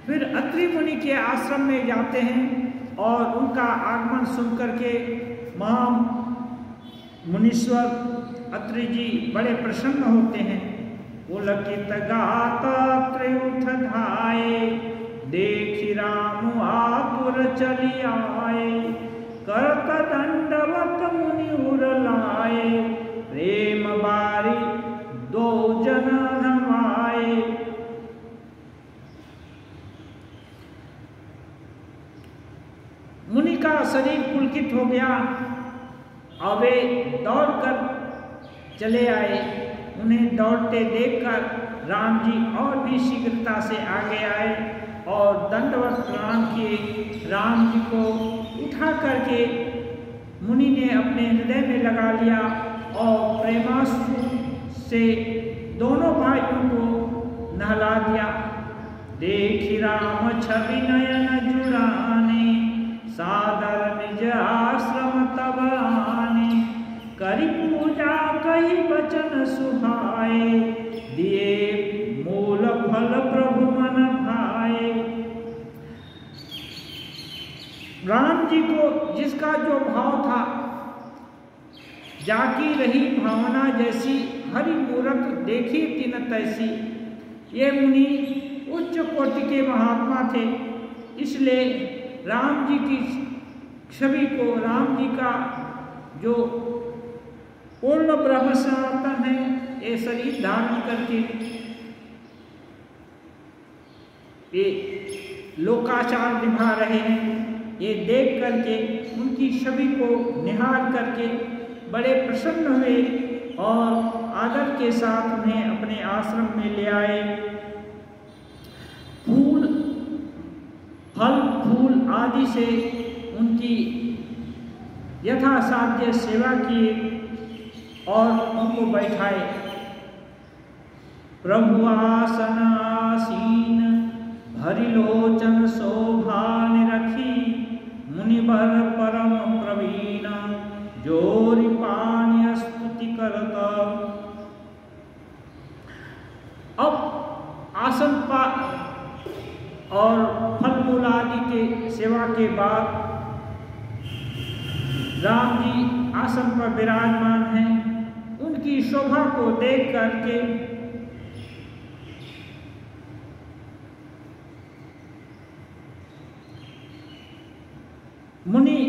फिर अत्रि मुनि के आश्रम में जाते हैं और उनका आगमन सुन करके महा मुनीश्वर अत्रि जी बड़े प्रसन्न होते हैं। पुलकित गाता त्रिउठ धाये, देखि राम आतुर चली आए। करत दंडवत मुनि उर लाए, प्रेम बारी दो जन रमाए। मुनि का शरीर पुलकित हो गया और वे दौड़कर चले आए। उन्हें दौड़ते देखकर राम जी और भी शीघ्रता से आगे आए और दंडवत प्रणाम किए। राम जी को उठा करके मुनि ने अपने हृदय में लगा लिया और प्रेमाश्रु से दोनों भाइयों को नहला दिया। देखि राम छवि नयन जुड़ाने, सादर निज आश्रम तब आने। करी पूजा कही वचन सुहाए, दिए मूल फल प्रभु मन भाए। राम जी को जिसका जो भाव था, जाकी रही भावना जैसी, हरि मूरत देखी तिन तैसी। ये मुनि उच्च कोटि के महात्मा थे, इसलिए राम जी की छवि को, राम जी का जो पूर्ण ब्रह्म सनातन है, ये शरीर धारण करके ये लोकाचार निभा रहे हैं, ये देख करके उनकी छवि को निहार करके बड़े प्रसन्न हुए और आदर के साथ उन्हें अपने आश्रम में ले आए। फूल, फल फूल आदि से उनकी यथासाध्य सेवा किए और उनको बैठाए। प्रभु आसन आसीन भरी लोचन शोभा निरखी, मुनिवर परम प्रवीण जोरि पानी स्तुति करत। अब आसन पा और फल मूल आदि के सेवा के बाद राम जी आसन पर विराजमान हैं। उनकी शोभा को देख करके मुनि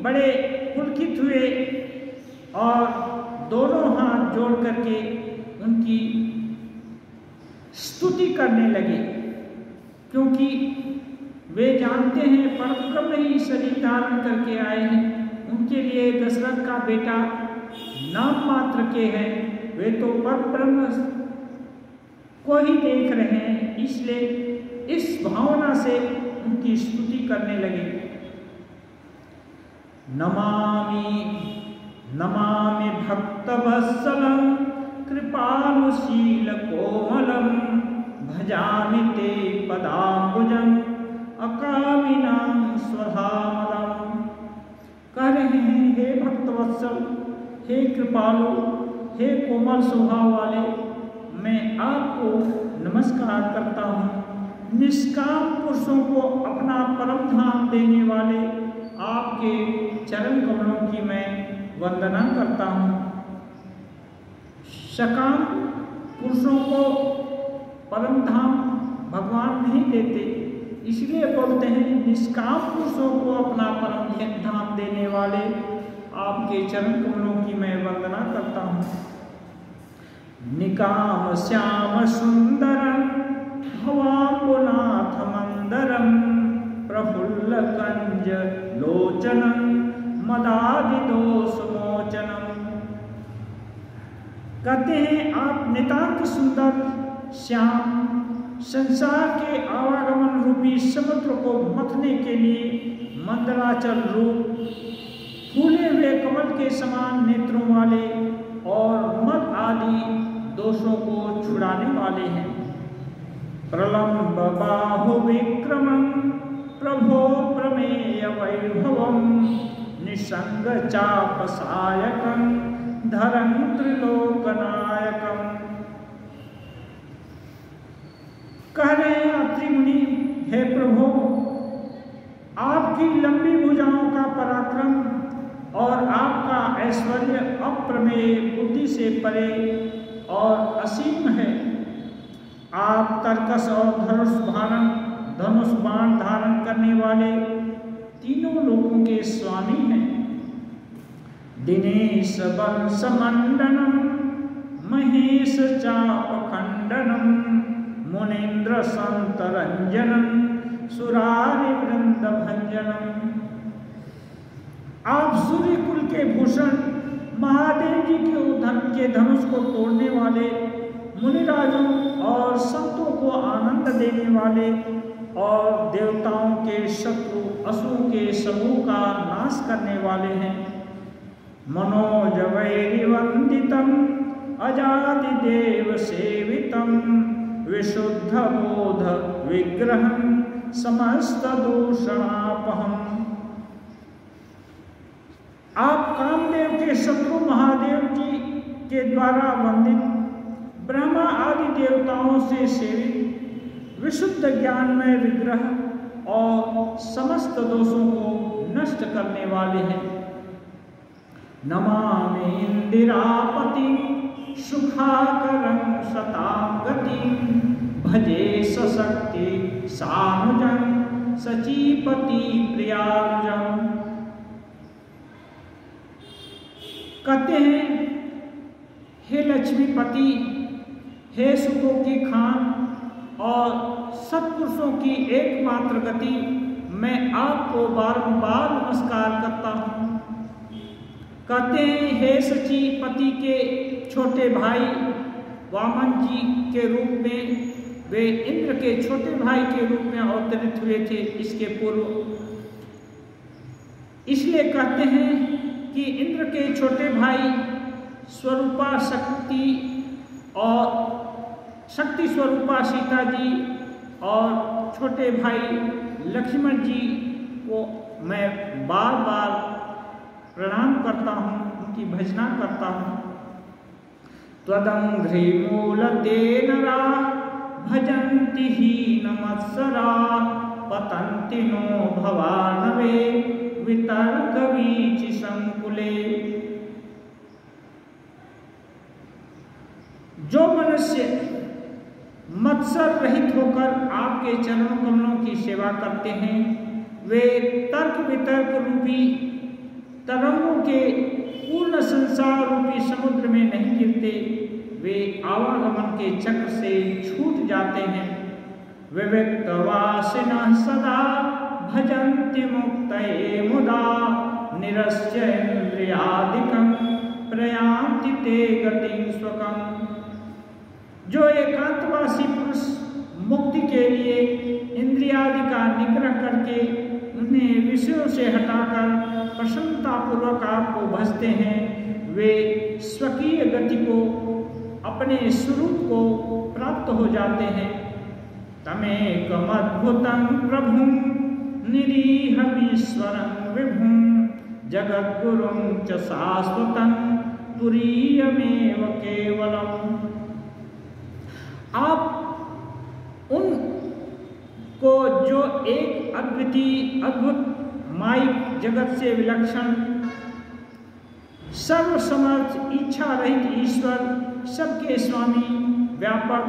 बड़े पुलकित हुए और दोनों हाथ जोड़ करके उनकी स्तुति करने लगे, क्योंकि वे जानते हैं परब्रह्म ही शरीर धारण करके आए हैं। उनके लिए दशरथ का बेटा नाम मात्र के हैं, वे तो परब्रह्म को ही देख रहे हैं, इसलिए इस भावना से उनकी स्तुति करने लगे। नमामि नमामि भक्तवत्सलं कृपालुशील कोमलं, भजामि ते पदाम्बुजं अकामिनां स्वधामदम्। कह रहे हैं, हे भक्तवत्सल, हे कृपालु, हे कोमल स्वभाव वाले, मैं आपको नमस्कार करता हूँ। निष्काम पुरुषों को अपना परम धाम देने वाले आपके चरण कमलों की मैं वंदना करता हूँ। सकाम पुरुषों को परम धाम भगवान नहीं देते, इसलिए बोलते हैं निष्काम पुरुषों को अपना परम धाम देने वाले आपके चरण कमलों की मैं वंदना करता हूँ। निकाम श्याम सुंदरम भवाम्बुनाथ मंदरम, प्रफुल्ल कंज लोचनम मदादि दोष मोचनम। कहते हैं आप नितांत सुंदर श्याम, संसार के आवागमन रूपी समुद्र को मथने के लिए मंदराचल रूप, फूले हुए कमल के समान नेत्रों वाले और मद आदि दोषों को छुड़ाने वाले हैं। प्रलंब बाहु विक्रमं प्रभो प्रमेय वैभवं, निसंग चाप सायकं धरं त्रिलोकनायकं। कह रहे हैं अत्रि मुनि, हे प्रभु, आपकी लंबी भुजाओं का पराक्रम और आपका ऐश्वर्य अप्रमेय, बुद्धि से परे और असीम है। आप तरकस और धनुष बाण धारण करने वाले तीनों लोकों के स्वामी हैं। दिनेश वंश मंडनम महेश चाप खंडनम, मुनीन्द्र संत रंजनम सुरारि वृंद भंजनम। आप सूर्य कुल के भूषण महादेव जी के धनुष को तोड़ने वाले, मुनिराजों और संतों को आनंद देने वाले और देवताओं के शत्रु असुरों के समूह का नाश करने वाले हैं। मनोज वैरिवंदितम अजादि देव सेवितम, विशुद्ध बोध विग्रहं समस्त दूषणापहम। आप कामदेव के शत्रु महादेव जी के द्वारा वंदित, ब्रह्मा आदि देवताओं से सेवित, विशुद्ध ज्ञान में विग्रह और समस्त दोषों को नष्ट करने वाले हैं। नमामि इंदिरापति सुखाकरं सतां गतिं, भजे सशक्ति सानुजं सचीपति प्रियानुजं। कहते हैं, हे लक्ष्मीपति, हे सुखों की खान और सत्पुरुषों की एकमात्र गति, मैं आपको बारंबार नमस्कार करता हूँ। कहते हैं, हे सचीपति के छोटे भाई वामन जी के रूप में, वे इंद्र के छोटे भाई के रूप में अवतरित हुए थे। इसके पूर्व इसलिए कहते हैं कि इंद्र के छोटे भाई स्वरूपा शक्ति और शक्ति स्वरूपा सीता जी और छोटे भाई लक्ष्मण जी को मैं बार बार प्रणाम करता हूँ, उनकी भजना करता हूँ। त्वदंघ्रिमूलते नरा भजन्ति हीनमत्सरा पतन्ति नो भवानवे वितर्कवीचि संकुले। जो मनुष्य मत्सर रहित होकर आपके चरणों कमलों की सेवा करते हैं, वे तर्क वितर्क रूपी तरंगों के पूर्ण संसार रूपी समुद्र में नहीं गिरते, वे आवागमन के चक्र से छूट जाते हैं। विविक्तवासिनः सदा भजन्ति मुक्तये मुदा निरस्य इंद्रियादिकं प्रयान्ति ते गतिं स्वकम्। जो एकांतवासी पुरुष मुक्ति के लिए इंद्रियादि का निग्रह करके उन्हें विषयों से हटाकर प्रसन्नतापूर्वक आपको भजते हैं, वे स्वकीय गति को, अपने स्वरूप को प्राप्त हो जाते हैं। तमेकमद्भुतं प्रभुं निरीहमीश्वरं विभुं जगद्गुरुं च शाश्वतं तुरीयमेव केवलम्। आप उनको जो एक अद्वितीय अद्भुत माइक जगत से विलक्षण सर्वसमर्थ इच्छा रहित ईश्वर, सबके स्वामी, व्यापक,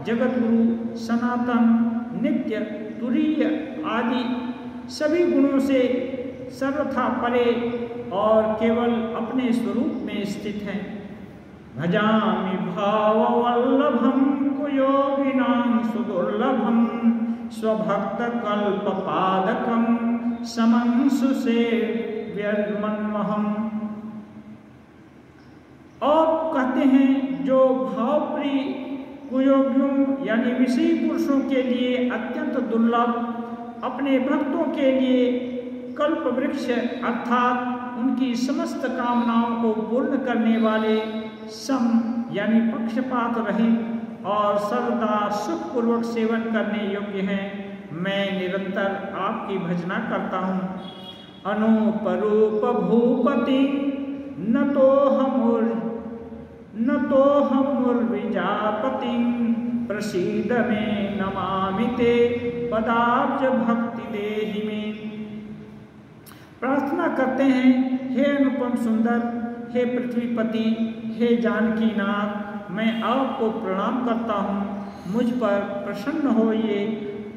जगत गुरु, सनातन, नित्य, तुरीय आदि सभी गुणों से सर्वथा परे और केवल अपने स्वरूप में स्थित हैं। भजामि भाववल्लभं कुयोगिनां सुदुर्लभं स्वभक्तकल्पपादकं समं सुसेव्यमन्महम्। और कहते हैं जो भावप्रिय कुयोगियों यानी विषयी पुरुषों के लिए अत्यंत दुर्लभ, अपने भक्तों के लिए कल्प वृक्ष अर्थात उनकी समस्त कामनाओं को पूर्ण करने वाले, सम यानी पक्षपात रहित और सर्वदा सुखपूर्वक सेवन करने योग्य हैं। मैं निरंतर आपकी भजना करता हूँ। अनुपरूप भूपति न तो हमूर्विजापति प्रसीद में नमामि ते पदाब्ज भक्ति देहि में। प्रार्थना करते हैं, हे अनुपम सुंदर, हे पृथ्वीपति, हे जानकीनाथ, मैं आपको प्रणाम करता हूँ, मुझ पर प्रसन्न होइए।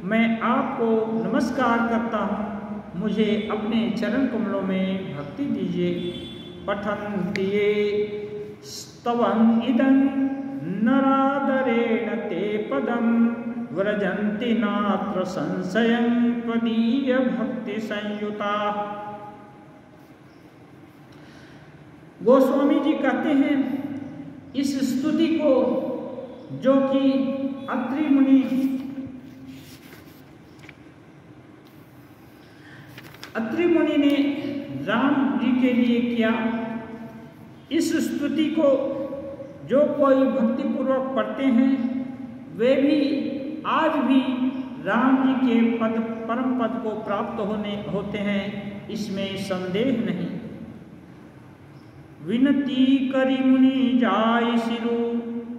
मैं आपको नमस्कार करता हूँ, मुझे अपने चरण कमलों में भक्ति दीजिए। पठन्ति ये स्तवं इदं नरादरेण ते पदं व्रजन्ति नात्र संशयं त्वदीय भक्ति संयुता। गोस्वामी जी कहते हैं, इस स्तुति को जो कि अत्रि मुनि ने राम जी के लिए किया, इस स्तुति को जो कोई भक्तिपूर्वक पढ़ते हैं वे भी आज भी राम जी के परम पद को प्राप्त होते हैं, इसमें संदेह नहीं। विनती करी मुनि जाय सिरु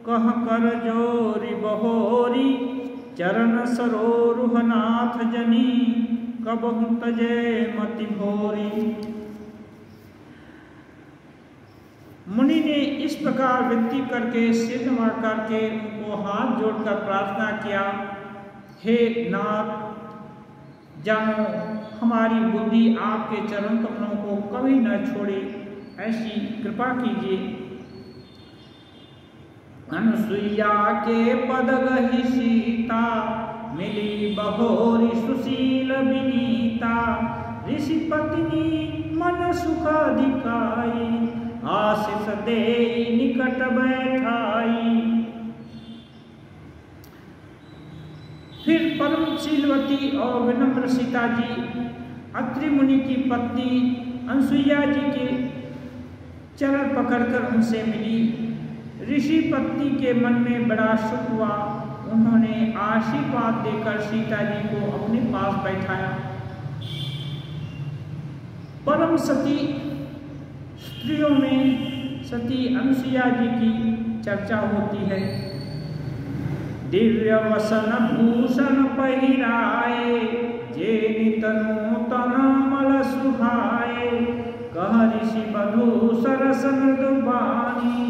कह कर जोरी बहोरी चरण सरोरुहनाथ जनी कबहु तजे मति भोरी। मुनि ने इस प्रकार विनती करके सिर नवा करके उनको हाथ जोड़कर प्रार्थना किया, हे नाथ, जानो हमारी बुद्धि आपके चरण कमलों को कभी न छोड़े, ऐसी कृपा कीजिए। अनुसुईया के पद गहि सीता मिली बहोरी सुशील विनीता ऋषि पत्नी मन सुख दिखाई आशीष दे निकट बैठाई। फिर परम शीलवती और विनम्र सीता जी अत्रि मुनि की पत्नी अनसुईया जी के चरण पकड़कर उनसे मिली। ऋषि पत्नी के मन में बड़ा सुख हुआ। उन्होंने आशीर्वाद देकर सीता जी को अपने पास बैठाया। परम सती स्त्रियों में सती अनसुईया जी की चर्चा होती है। दिव्य वसन भूषण पहिराए, जे नित नूतन मल सुहाए। कह ऋषि बधू सरस मृदु बानी,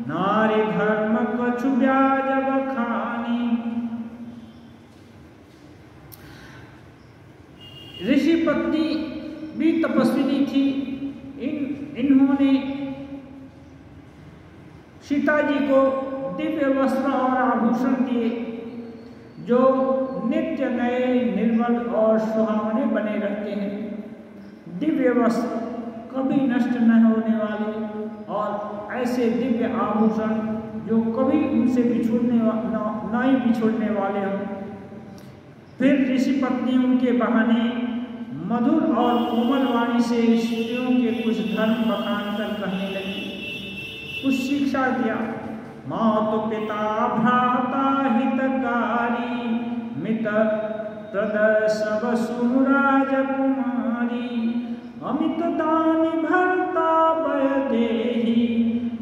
नारी धर्म कछु ब्याज बखानी। ऋषि पत्नी भी तपस्विनी थी। इन्होंने सीता जी को दिव्य वस्त्र और आभूषण दिए, जो नित्य नए, निर्मल और सुहावने बने रहते हैं। दिव्य वस्त्र कभी नष्ट न होने वाले और ऐसे दिव्य आभूषण जो कभी उनसे न ही बिछुड़ने वाले हों। फिर ऋषि पत्नी उनके बहाने मधुर और कोमल वाणी से स्त्रियों के कुछ धर्म बखान कर कहने लगी, कुछ शिक्षा दिया। मातु पिता भ्राता हितकारी, मित प्रद सब सुनु राजकुमारी। अमित दानि भरता भय देहि,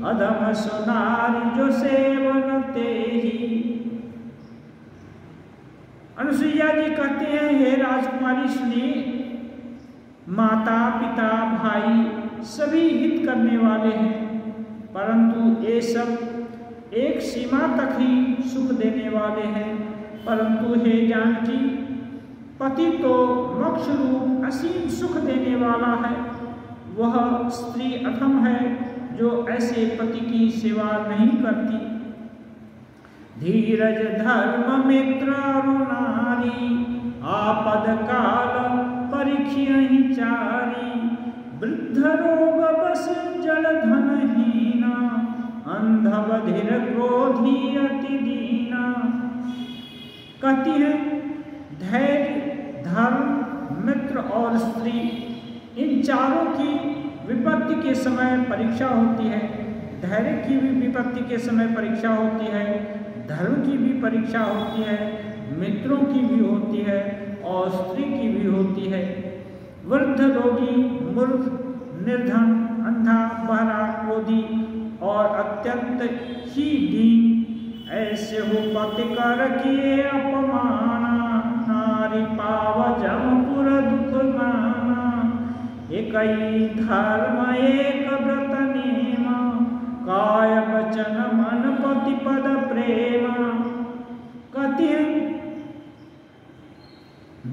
अधम सुनारी जो सेवन तेहि। अनसुईया जी कहते हैं, हे राजकुमारी सुनिए, माता पिता भाई सभी हित करने वाले हैं, परंतु ये सब एक सीमा तक ही सुख देने वाले हैं। परंतु हे जानकी, पति तो मोक्ष रूप असीम सुख देने वाला है। वह स्त्री अधम है जो ऐसे पति की सेवा नहीं करती। धीरज धर्म मित्र नारी, आपद काल परिखियहि चारी। वृद्ध रोग बस जल धनहीना, अंध बधिर क्रोधी अति दीना। कहती है, धैर्य, धर्म, मित्र और स्त्री, इन चारों की विपत्ति के समय परीक्षा होती है। धैर्य की भी विपत्ति के समय परीक्षा होती है, धर्म की भी परीक्षा होती है, मित्रों की भी होती है और स्त्री की भी होती है। वृद्ध, रोगी, मूर्ख, निर्धन, अंधा, बहरा, क्रोधी और अत्यंत ही दीन, ऐसे हो पति कर किए अपमाना। नारी पाव जमपुर दुख माना, एकई धर्म एक व्रत नेमा। काय वचन मन पति पद प्रेमा। कहती है,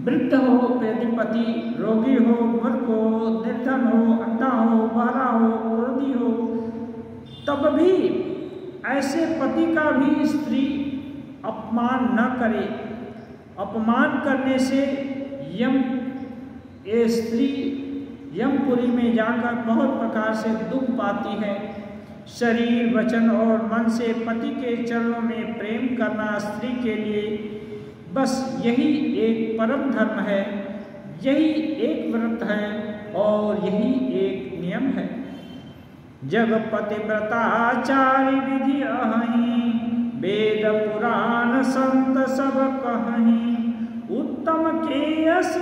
वृद्ध हो यदि पति, रोगी हो, मूर्ख हो, निर्धन हो, अंधा हो, बहरा हो, क्रोधी हो, तब भी ऐसे पति का भी स्त्री अपमान न करे। अपमान करने से ये स्त्री यमपुरी में जाकर बहुत प्रकार से दुख पाती है। शरीर, वचन और मन से पति के चरणों में प्रेम करना स्त्री के लिए बस यही एक परम धर्म है, यही एक व्रत है और यही एक नियम है। जग पतिव्रताचार्य विधि अहि, वेद पुराण संत सब कहि। उत्तम के यस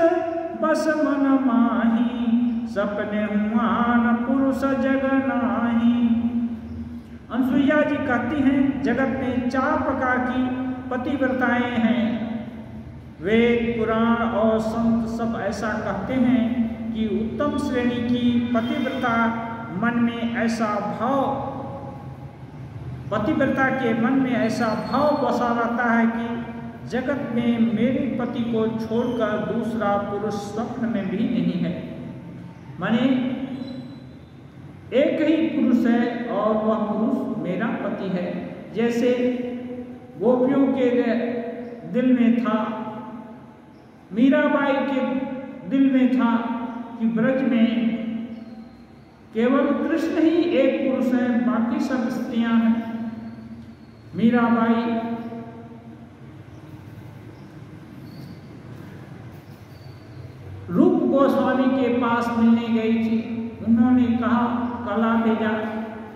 बस मन माही, सपने हुआन पुरुष जग नाही। अनसुईया जी कहती हैं, जगत में 4 प्रकार की पतिव्रताएं हैं। वेद, पुराण और संत सब ऐसा कहते हैं कि उत्तम श्रेणी की पतिव्रता मन में ऐसा भाव, पतिव्रता के मन में ऐसा भाव बसा रहता है कि जगत में मेरे पति को छोड़कर दूसरा पुरुष स्वप्न में भी नहीं है। माने एक ही पुरुष है और वह पुरुष मेरा पति है। जैसे गोपियों के दिल में था, मीराबाई के दिल में था कि ब्रज में केवल कृष्ण ही एक पुरुष है, बाकी सब स्त्रियां हैं। मीराबाई रूप गोस्वामी के पास मिलने गई थी। उन्होंने कहा कला भेजा,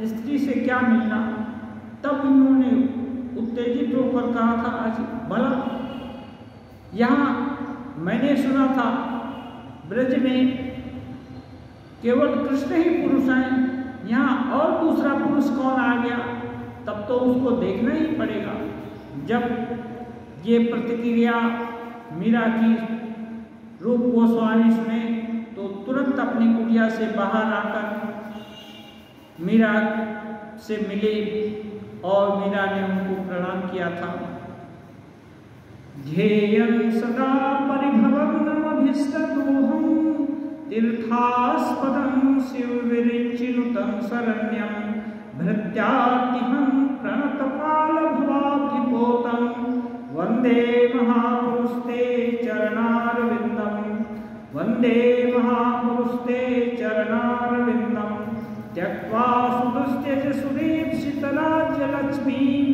स्त्री से क्या मिलना। तब इन्होंने उत्तेजित होकर कहा था, आज भला यहाँ मैंने सुना था ब्रज में केवल कृष्ण ही पुरुष हैं, यहाँ और दूसरा पुरुष कौन आ गया, तब तो उसको देखना ही पड़ेगा। जब ये प्रतिक्रिया मीरा की रूप गोस्वामी सुने तो तुरंत अपनी कुटिया से बाहर आकर मीरा से मिले और मीरा ने उनको प्रणाम किया था। ध्येयं सदा परिभवग्नमभीष्टदोहं तीर्थास्पदं शिवविरिञ्चिनुतं शरण्यं भृत्यातिहं प्रणतपालभवाब्धिपोतं वन्दे महापुरुषते चरणारविन्दं वन्दे महापुरुषते चरणारविन्दं त्यक्त्वा सुदुस्त्यज सुदीप्सितराज्यलक्ष्मीं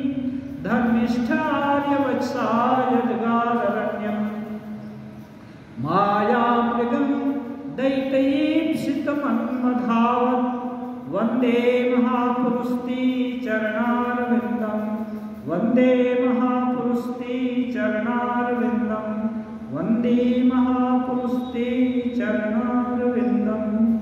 धर्मिष्ठार्यवत्साय जगाररण्यं मायामृगं दैत्यैप्सितमन्मधावत् वन्दे महापुरुषते चरणारविन्दं वन्दे महापुरुषते चरणारविन्दं वन्दे महापुरुषते चरणारविन्दम्।